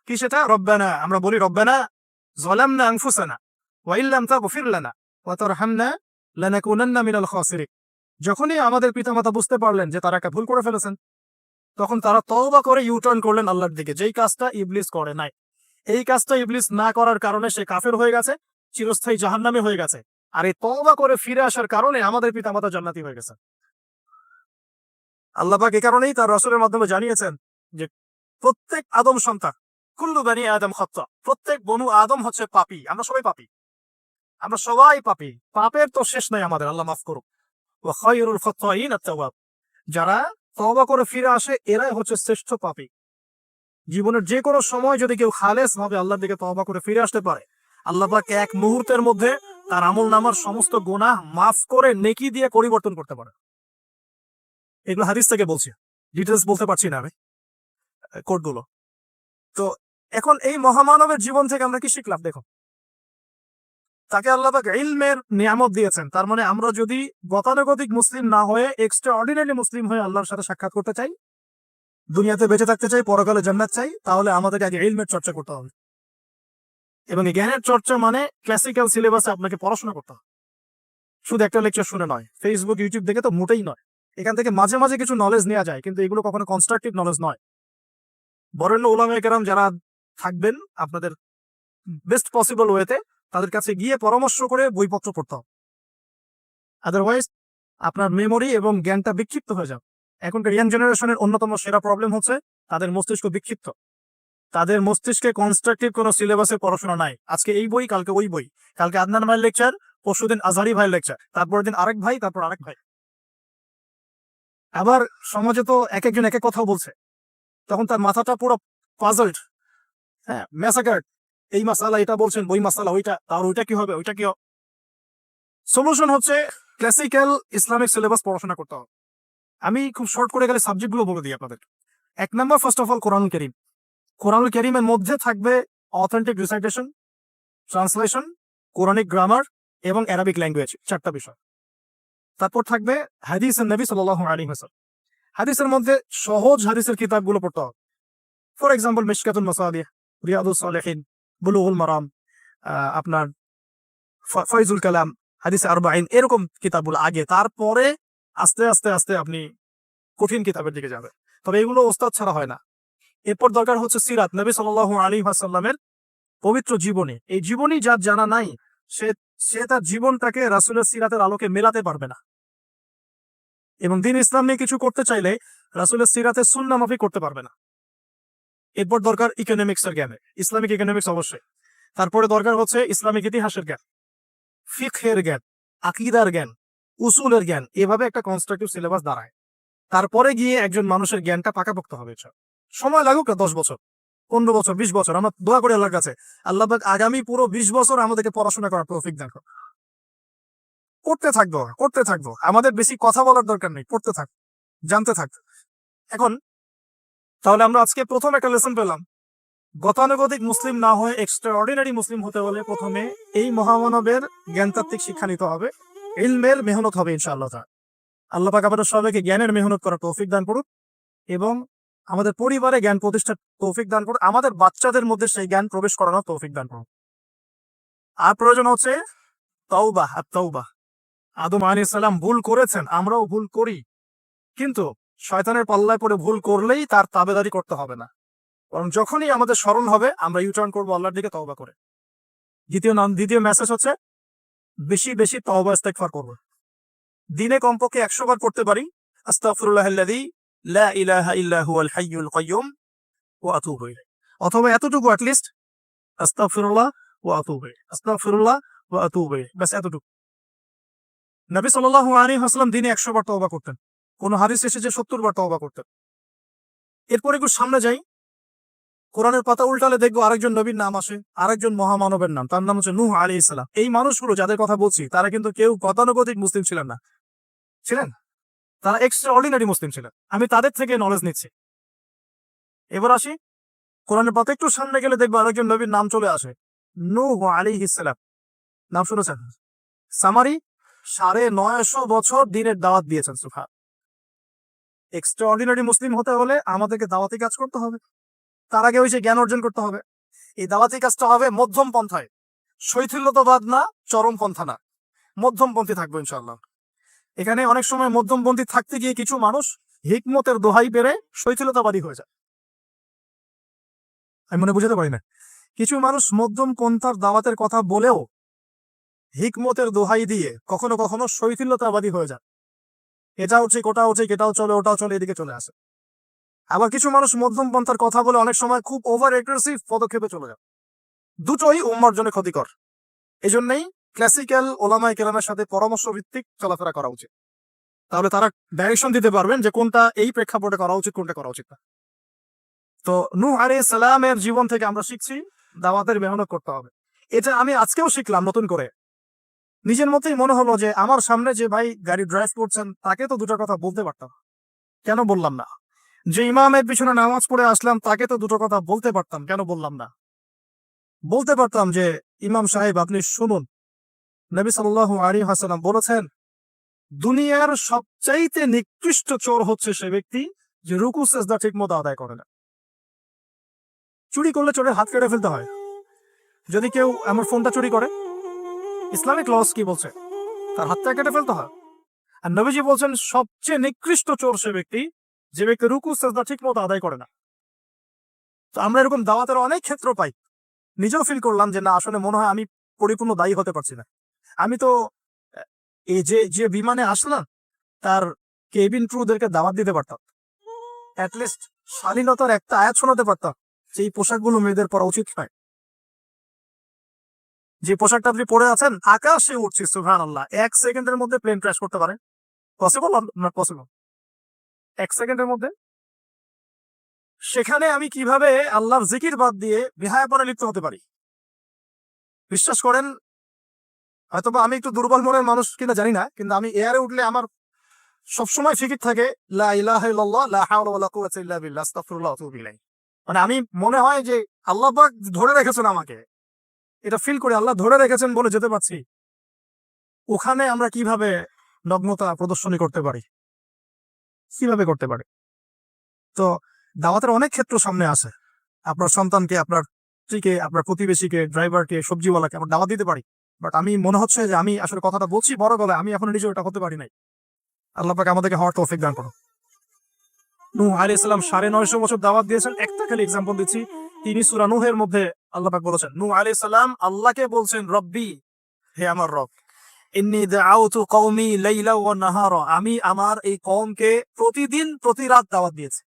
কি সেটা? রব্বানা, আমরা বলি রব্বানা যালামনা আনফুসানা ওয়া ইল্লাম তাগফির লানা ওয়া তারহামনা লানাকুনান্না মিনাল খাসিরিন। যখনই আমাদের পিতামাতা বুঝতে পারলেন যে তারা একটা ভুল করে ফেলেছেন, তখন তারা তওবা করে ইউটার্ন করলেন আল্লাহর দিকে, যেই কাজটা ইবলিস করে নাই। এই কাজটা ইবলিস না করার কারণে সে কাফের হয়ে গেছে, চিরস্থায়ী জাহান্নামী হয়ে গেছে। আর এই তওবা করে ফিরে আসার কারণে আমাদের পিতামাতা জান্নাতি হয়ে গেছে। আল্লাহ পাক এই কারণেই তার রাসূলের মাধ্যমে জানিয়েছেন যে প্রত্যেক আদম সন্তান, কুল্লু বানি আদম খাত্তা, প্রত্যেক বনু আদম হচ্ছে পাপী। আমরা সবাই পাপী, আমরা সবাই পাপী, পাপের তো শেষ নাই আমাদের, আল্লাহ মাফ করুক। ওয়া খায়রুল খাত্তাইন আত-তাওয়াব, যারা তওবা করে ফিরে আসে এরাই হচ্ছে শ্রেষ্ঠ পাপী। জীবনের যে কোনো সময় যদি কেউ খালেস ভাবে আল্লাহর দিকে তওবা করে ফিরে আসতে পারে, আল্লাহ পাক এক মুহূর্তের মধ্যে তার আমলনামার সমস্ত গুনাহ মাফ করে নেকি দিয়ে পরিবর্তন করতে পারে। এগুলো হাদিস থেকে বলছি, ডিটেলস বলতে পারছি না আমি কোডগুলো। তো এখন এই মহামানবের জীবন থেকে আমরা কি শিখলাম? দেখো, তাকে আল্লাহ পাক ইলমের নিয়ামত দিয়েছেন। তার মানে আমরা যদি গতানুগতিক মুসলিম না হয়ে এক্সট্রা অর্ডিনারি মুসলিম হয়ে আল্লাহর সাথে সাক্ষাৎ করতে চাই, দুনিয়াতে বেঁচে থাকতে চাই, পরকালে জান্নাত চাই, তাহলে আমাদেরকে আগে ইলমের চর্চা করতে হবে। এবং এই জ্ঞানের চর্চা মানে ক্লাসিক্যাল সিলেবাসে আপনাকে পড়াশোনা করতে হবে, শুধু একটা লেকচার শুনে নয়, ফেসবুক ইউটিউব দেখে তো মোটেই নয়। এখান থেকে মাঝে মাঝে কিছু নলেজ নেওয়া যায়, কিন্তু এগুলো কখনো কনস্ট্রাকটিভ নলেজ নয়। বরেণ্য উলামায়ে কেরাম যারা থাকবেন আপনাদের বেস্ট পসিবল ওয়েতে, তাদের কাছে গিয়ে পরামর্শ করে বইপত্র পড়তে হবে। আদারওয়াইজ আপনার মেমোরি এবং জ্ঞানটা বিক্ষিপ্ত হয়ে যাবে। এখনকার ইয়াং জেনারেশনের অন্যতম সেরা প্রবলেম হচ্ছে তাদের মস্তিষ্ক বিক্ষিপ্ত, তাদের মস্তিষ্কে কনস্ট্রাকটিভ কোনো সিলেবাসে পড়াশোনা নাই। আজকে এই বই, কালকে ওই বই, কালকে আদনান ভাইয়ের লেকচার, পরশুদিন আজহারি ভাইয়ের লেকচার, তারপরের দিন আরেক ভাই, তারপর আরেক ভাই। আবার সমাজে তো এক একজন এক এক কথাও বলছে, তখন তার মাথাটা পুরো পাজলড, হ্যাঁ, ম্যাসাকার্ড। এই মাসালা এটা বলছেন, ওই মাসালা ওইটা, তার ওইটা কি হবে, ওইটা কি হবে। সলিউশন হচ্ছে ক্লাসিক্যাল ইসলামিক সিলেবাস পড়াশোনা করতে হবে। আমি খুব শর্ট করে গেলে সাবজেক্টগুলো বলে দিই আপনাদের। 1 নম্বর, ফার্স্ট অফ অল কোরআনুল কারীম। কোরআনুল কারীমের মধ্যে থাকবে authentic recitation, translation, Quranic grammar এবং অ্যারাবিক ল্যাঙ্গুয়েজ, 4টা বিষয়। তারপর থাকবে হাদিস নবী সাল্লাল্লাহু আলাইহি ওয়াসাল্লাম। হাদিসের মধ্যে সহজ হাদিসের কিতাবগুলো পড়তে হবে। ফর এক্সাম্পল মিশকাতুল মাসাবিহ, রিয়াদুস সালিহিন, বুলুগুল মারাম, আপনার ফয়জুল কালাম, হাদিস আরবাঈন, এরকম কিতাবগুলো আগে, তারপরে আস্তে আস্তে আস্তে আপনি কঠিন কিতাবের দিকে যাবেন। তবে এগুলো ওস্তাদ ছাড়া হয় না। এরপর দরকার হচ্ছে সিরাত, নবী সাল্লাল্লাহু আলাইহি ওয়াসাল্লামের পবিত্র জীবনী। এই জীবনী যার জানা নাই, সে তার জীবনটাকে রাসূলের সিরাতের আলোকে মেলাতে পারবে না। এবং দিন ইসলাম নিয়ে কিছু করতে চাইলে রাসূলের সিরাতের সুন্নাহ মাফিক করতে পারবে না। এরপর দরকার ইকোনমিক্সের জ্ঞানে, ইসলামিক ইকোনমিক্স অবশ্যই। তারপরে দরকার হচ্ছে ইসলামিক ইতিহাসের জ্ঞান, ফিকহের জ্ঞান, আকীদার জ্ঞান, উসুলের জ্ঞান। এভাবে একটা কনস্ট্রাকটিভ সিলেবাস দাঁড়ায়। তারপরে গিয়ে একজন মানুষের জ্ঞানটা পাকাপোক্ত হবে। সময় লাগুক না 10 বছর, 15 বছর, 20 বছর। আমরা দোয়া করি আল্লাহর কাছে, আল্লাহ পাক আগামী পুরো 20 বছর আমাদেরকে পড়াশোনা করার তৌফিক দান করুন। করতে থাকবো। আমাদের বেশি কথা বলার দরকার নেই, পড়তে থাকবো, জানতে থাকবো। এখন তাহলে আমরা আজকে প্রথম একটা লেসন পেলাম, গতানুগতিক মুসলিম না হয়ে এক্সট্রা অর্ডিনারি মুসলিম হতে হলে প্রথমে এই মহামানবের জ্ঞানতাত্ত্বিক শিক্ষা নিতে হবে, ইলমের মেহনত হবে ইনশাআল্লাহ তাআলা। আল্লাহ পাক আমাদের সবাইকে জ্ঞানের মেহনত করার তৌফিক দান করুন এবং আমাদের পরিবারে জ্ঞান প্রতিষ্ঠার তৌফিক দান করুন, আমাদের বাচ্চাদের মধ্যে সেই জ্ঞান প্রবেশ করানোর তৌফিক দান করুন। আর প্রয়োজন হচ্ছে তাওবাহ, আত-তাওবাহ। আদম আলাইহিস সালাম ভুল করেছেন, আমরাও ভুল করি, কিন্তু শয়তানের পাল্লায় পড়ে ভুল করলেই তার তাবেদারি করতে হবে না, কারণ যখনই আমাদের স্মরণ হবে আমরা ইউটার্ন করবো আল্লাহর দিকে তওবা করে। দ্বিতীয় মেসেজ হচ্ছে বেশি বেশি তওবা ইস্তেগফার করব। দিনে কমপক্ষে 100 বার পড়তে পারি আস্তাগফিরুল্লাহাল্লাযী লা ইলাহা ইল্লা হুয়াল হাইয়ুল কাইয়্যুম ওয়া আতুবু ইলাইহি, অথবা এতটুকু অ্যাটলিস্ট আস্তাগফিরুল্লাহ ওয়া আতুবু ইলাইহি, আস্তাগফিরুল্লাহ ওয়া আতুবু ইলাইহি, বাস এতটুকু। নবী সাল্লাল্লাহু আলাইহি ওয়াসাল্লাম দিনে 100 বার তওবা করতেন, কোন হাদিস এসেছে 70 বার তওবা করতেন। এরপর একটু সামনে যাই, কোরআনের পাতা উল্টালে দেখবো আরেকজন নবীর নাম আসে, আরেকজন মহামানবের নাম, তার নাম হচ্ছে নূহ আলাইহিস সালাম। এই মানুষগুলো যাদের কথা বলছি তারা কিন্তু কেউ গতানুগতিক মুসলিম ছিলেন না, ছিলেন তারা এক্সট্রা অর্ডিনারি মুসলিম ছিলেন। আমি তাদের থেকে নলেজ নিচ্ছি। এবার আসি, কোরআনের পাতা একটু সামনে গেলে দেখবো আরেকজন নবীর নাম চলে আসে, নূহ আলাইহিস সালাম। নাম শুনেছেন? সামারি 950 বছর দিনের দাওয়াত দিয়েছেন। সুবহান। এক্সট্রা অর্ডিনারি মুসলিম হতে হলে আমাদেরকে দাওয়াতি কাজ করতে হবে, তার আগে ওই যে জ্ঞান অর্জন করতে হবে। এই দাওয়াতি কাজটা হবে মধ্যম পন্থায়, শৈথিল্যতাবাদ না, চরমপন্থা না, মধ্যমপন্থী থাকবো ইনশাআল্লাহ। এখানে অনেক সময় মধ্যমপন্থী থাকতে গিয়ে কিছু মানুষ হিকমতের দোহাই পেরে শৈথিলতাবাদী হয়ে যায়। আমি মনে বুঝাতে পারি না, কিছু মানুষ মধ্যম পন্থার দাওয়াতের কথা বলেও হিকমতের দোহাই দিয়ে কখনো কখনো শৈথিল্যতাবাদী হয়ে যায়। এটাও ঠিক, ওটাও ঠিক, এটাও চলে, ওটাও চলে, এদিকে চলে আসে। আবার কিছু মানুষ মধ্যম পন্থার কথা বলে অনেক সময় খুব ওভার এগ্রেসিভ পদক্ষেপে চলে যায়। দুটোই উম্মার জন্য ক্ষতিকর। এই জন্যই ক্লাসিক্যাল ওলামায়ে কেরামের সাথে পরামর্শ ভিত্তিক চলাফেরা করা উচিত, তাহলে তারা ডাইরেকশন দিতে পারবেন যে কোনটা এই প্রেক্ষাপটে করা উচিত, কোনটা করা উচিত না। তো নূহ আলাইহিস সালামের জীবন থেকে আমরা শিখছি দাওয়াতের মেহনত করতে হবে। এটা আমি আজকেও শিখলাম নতুন করে। নিজের মতেই মনে হলো যে আমার সামনে যে ভাই গাড়ি ড্রাইভ করছেন তাকে তো দুটো কথা বলতে পারতাম, কেন বললাম না? যে ইমামের পিছনে নামাজ পড়ে আসলাম তাকে তো দুটো কথা বলতে পারতাম, কেন বললাম না? বলতে পারতাম যে ইমাম সাহেব আপনি শুনুন, নবী সাল্লাল্লাহু আলাইহি ওয়াসাল্লাম বলেছেন দুনিয়ার সবচাইতে নিকৃষ্ট চোর হচ্ছে সে ব্যক্তি যে রুকু সিজদা ঠিকমতো আদায় করে না। চুরি করলে চোরের হাত কেটে ফেলতে হয়। যদি কেউ আমার ফোনটা চুরি করে, ইসলামিক লস কি বলছে? তার হাতটা কেটে ফেলতে হয়। আর নবীজি বলছেন সবচেয়ে নিকৃষ্ট চোর সে ব্যক্তি যে ব্যক্তি রুকু সিজদা ঠিকমতো আদায় করে না। তো আমরা এরকম দাওয়াতের অনেক ক্ষেত্র পাই। নিজেও ফিল করলাম যে না, আসলে মনে হয় আমি পরিপূর্ণ দায়ী হতে পারছি না। আমি তো এই যে বিমানে আসলাম তার কেবিন ক্রুদেরকে দাওয়াত দিতে পারতাম, অ্যাটলিস্ট শালীনতার একটা আয়াত শোনাতে পারতাম যে এই পোশাকগুলো মেয়েদের পরা উচিত নয়। যে পোশাকটা আপনি পরে আছেন, আকাশে উঠছে, সুবহানাল্লাহ, 1 সেকেন্ডের মধ্যে প্লেন ক্র্যাশ করতে পারে। Possible not possible? 1 সেকেন্ডের মধ্যে। সেখানে আমি কিভাবে আল্লাহর জিকির বাদ দিয়ে বেহায়াপনে লিপ্ত হতে পারি? বিশ্বাস করেন, হয়তোবা আমি একটু দুর্বল মনের মানুষ কিনা জানি না, কিন্তু আমি এয়ারে উঠলে আমার সবসময় ফিকির থাকে লা ইলাহা ইল্লাল্লাহ লা হাওলা ওয়ালা কুওয়াতা ইল্লা বিল্লাহ আস্তাগফিরুল্লাহ ওয়া আতুবু ইলাইহি। মানে আমি মনে হয় যে আল্লাহ পাক ধরে রেখেছেন আমাকে, এটা ফিল করে আল্লাহ ধরে রেখেছেন বলে যেতে পারছি। ওখানে আমরা কিভাবে নগ্নতা প্রদর্শনী করতে পারি, কিভাবে করতে পারি? তো দাওয়াতের অনেক ক্ষেত্র সামনে আছে। আপনার সন্তানকে, আপনার স্ত্রীকে, আপনার প্রতিবেশীকে, ড্রাইভারকে, সবজিওয়ালাকে আমরা দাওয়াত দিতে পারি। বাট আমি মনে হচ্ছে যে আমি আসলে কথাটা বলছি বড় গলায়, আমি এখন নিজে ওটা হতে পারি নাই। আল্লাহ পাক আমাদেরকে হওয়ার তৌফিক দান করুন। নূহ আলাইহিস সালাম 950 বছর দাওয়াত দিয়েছেন। একটা খালি এক্সাম্পল দিচ্ছি, তিনি সূরা নূহের মধ্যে আল্লাহ পাক বলেছেন, নূহ আলাইহিস সালাম আল্লাহকে বলছেন রব্বি, হে আমার রব। ইন্নী দাআউতু কওমি লাইলা ওয়া নাহারা, আমি আমার এই কওমকে প্রতিদিন প্রতি রাত দাওয়াত দিয়েছি।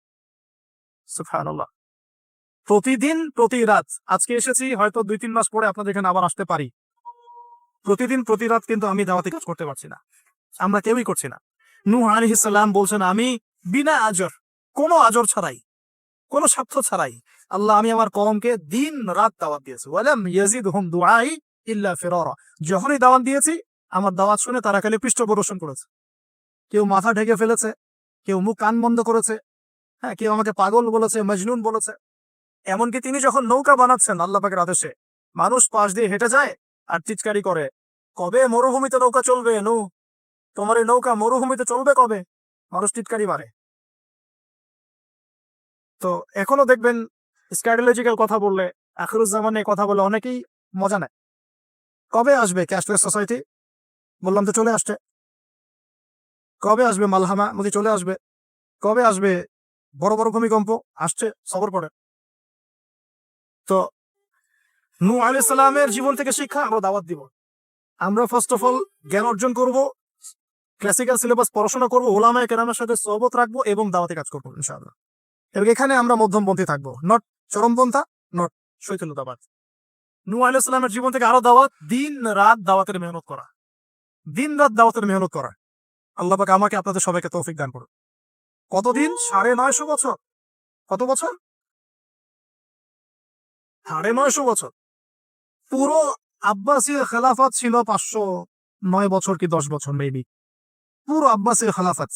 সুবহানাল্লাহ, প্রতিদিন প্রতি রাত। আজকে এসেছি, হয়তো 2-3 মাস পরে আপনাদের এখানে আবার আসতে পারি। প্রতিদিন প্রতি রাত কিন্তু আমি দাওয়াতি কাজ করতে পারছি না, আমরা কেউই করছি না। নূহ আলাইহিস সালাম বলছেন, আমি বিনা আজর, কোনো আজর ছাড়াই, কোনো স্বার্থ ছাড়াই, আল্লাহ আমি আমার কওমকে দিন রাত দাওয়াত দিয়েছি। ওয়ালাম ইয়াজিদহুম দুআই ইল্লা ফিরারা, যখনই দাওয়াত দিয়েছি আমার দাওয়াত শুনে তারা খালি পৃষ্ঠ প্রদর্শন করেছে। কেউ মাথা ঢেকে ফেলেছে, কেউ মুখ কান বন্ধ করেছে, হ্যাঁ, কেউ আমাকে পাগল বলেছে, মজনুন বলেছে। এমনকি তিনি যখন নৌকা বানাচ্ছেন আল্লাহ পাকের আদেশে, মানুষ পাশ দিয়ে হেঁটে যায় আর চিৎকারি করে, কবে মরুভূমিতে নৌকা চলবে নূহ, তোমার এই নৌকা মরুভূমিতে চলবে কবে? মানুষ চিৎকারি মারে। তো এখনো দেখবেন স্ক্যাটোলজিক্যাল কথা বললে, আখিরুজ্জামানে কথা বলে অনেকেই মজা নেয়। কবে আসবে ক্যাশলেস সোসাইটি? বললাম তো চলে আসছে। কবে আসবে মালহামা? বলছি চলে আসবে। কবে আসবে বড় বড় ভূমিকম্প? আসছে, সবর পড়ে। তো নূহ আলাইহিস সালামের জীবন থেকে শিক্ষা আমরা দাওয়াত দিব। আমরা ফার্স্ট অফ অল জ্ঞান অর্জন করব, ক্লাসিক্যাল সিলেবাস পড়াশোনা করব, উলামায়ে কেরামের সাথে সোহবত রাখবো এবং দাওয়াতি কাজ করবো ইনশাআল্লাহ। এবং এখানে আমরা মধ্যমপন্থী থাকবো, নট চরমপন্থা, নট শৈথিল্যতাবাদ। নূহ আলাইহিস সালামের জীবন থেকে আরো দাওয়াত, দিন রাত দাওয়াতের মেহনত করা, দিন রাত দাওয়াতের মেহনত করা। আল্লাহ পাক আমাকে আপনাদের সবাইকে তৌফিক দান করুন। কতদিন? 950 বছর। কত বছর? 950 বছর। পুরো আব্বাসীয় খেলাফত ছিল 509 বছর কি 10 বছর মেবি। পুরো আব্বাসীয় খেলাফত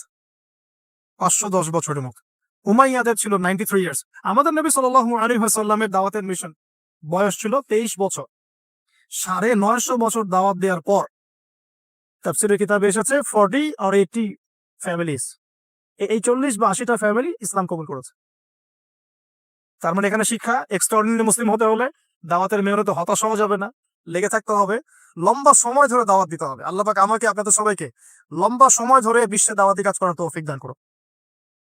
510 বছরের মতো। উমাইয়াদের ছিল 93 ইয়ার্স। আমাদের নবী সাল্লাল্লাহু আলাইহি ওয়াসাল্লামের দাওয়াতের মিশন বয়স ছিল 23 বছর। 950 বছর দাওয়াত দেওয়ার পর তাফসীরের কিতাবে এসেছে 40 or 80 ফ্যামিলিজ, এই 40 বা 80টা ফ্যামিলি ইসলাম কবুল করেছে। তার মানে এখানে শিক্ষা, এক্সট্রাঅর্ডিনারি মুসলিম হতে হলে দাওয়াতের মেহনতে হতাশ হওয়া যাবে না, লেগে থাকতে হবে, লম্বা সময় ধরে দাওয়াত দিতে হবে। আল্লাহ পাক আমাকে আপনাদের সবাইকে লম্বা সময় ধরে বিশ্বে দাওয়াতি কাজ করার তৌফিক দান করুন।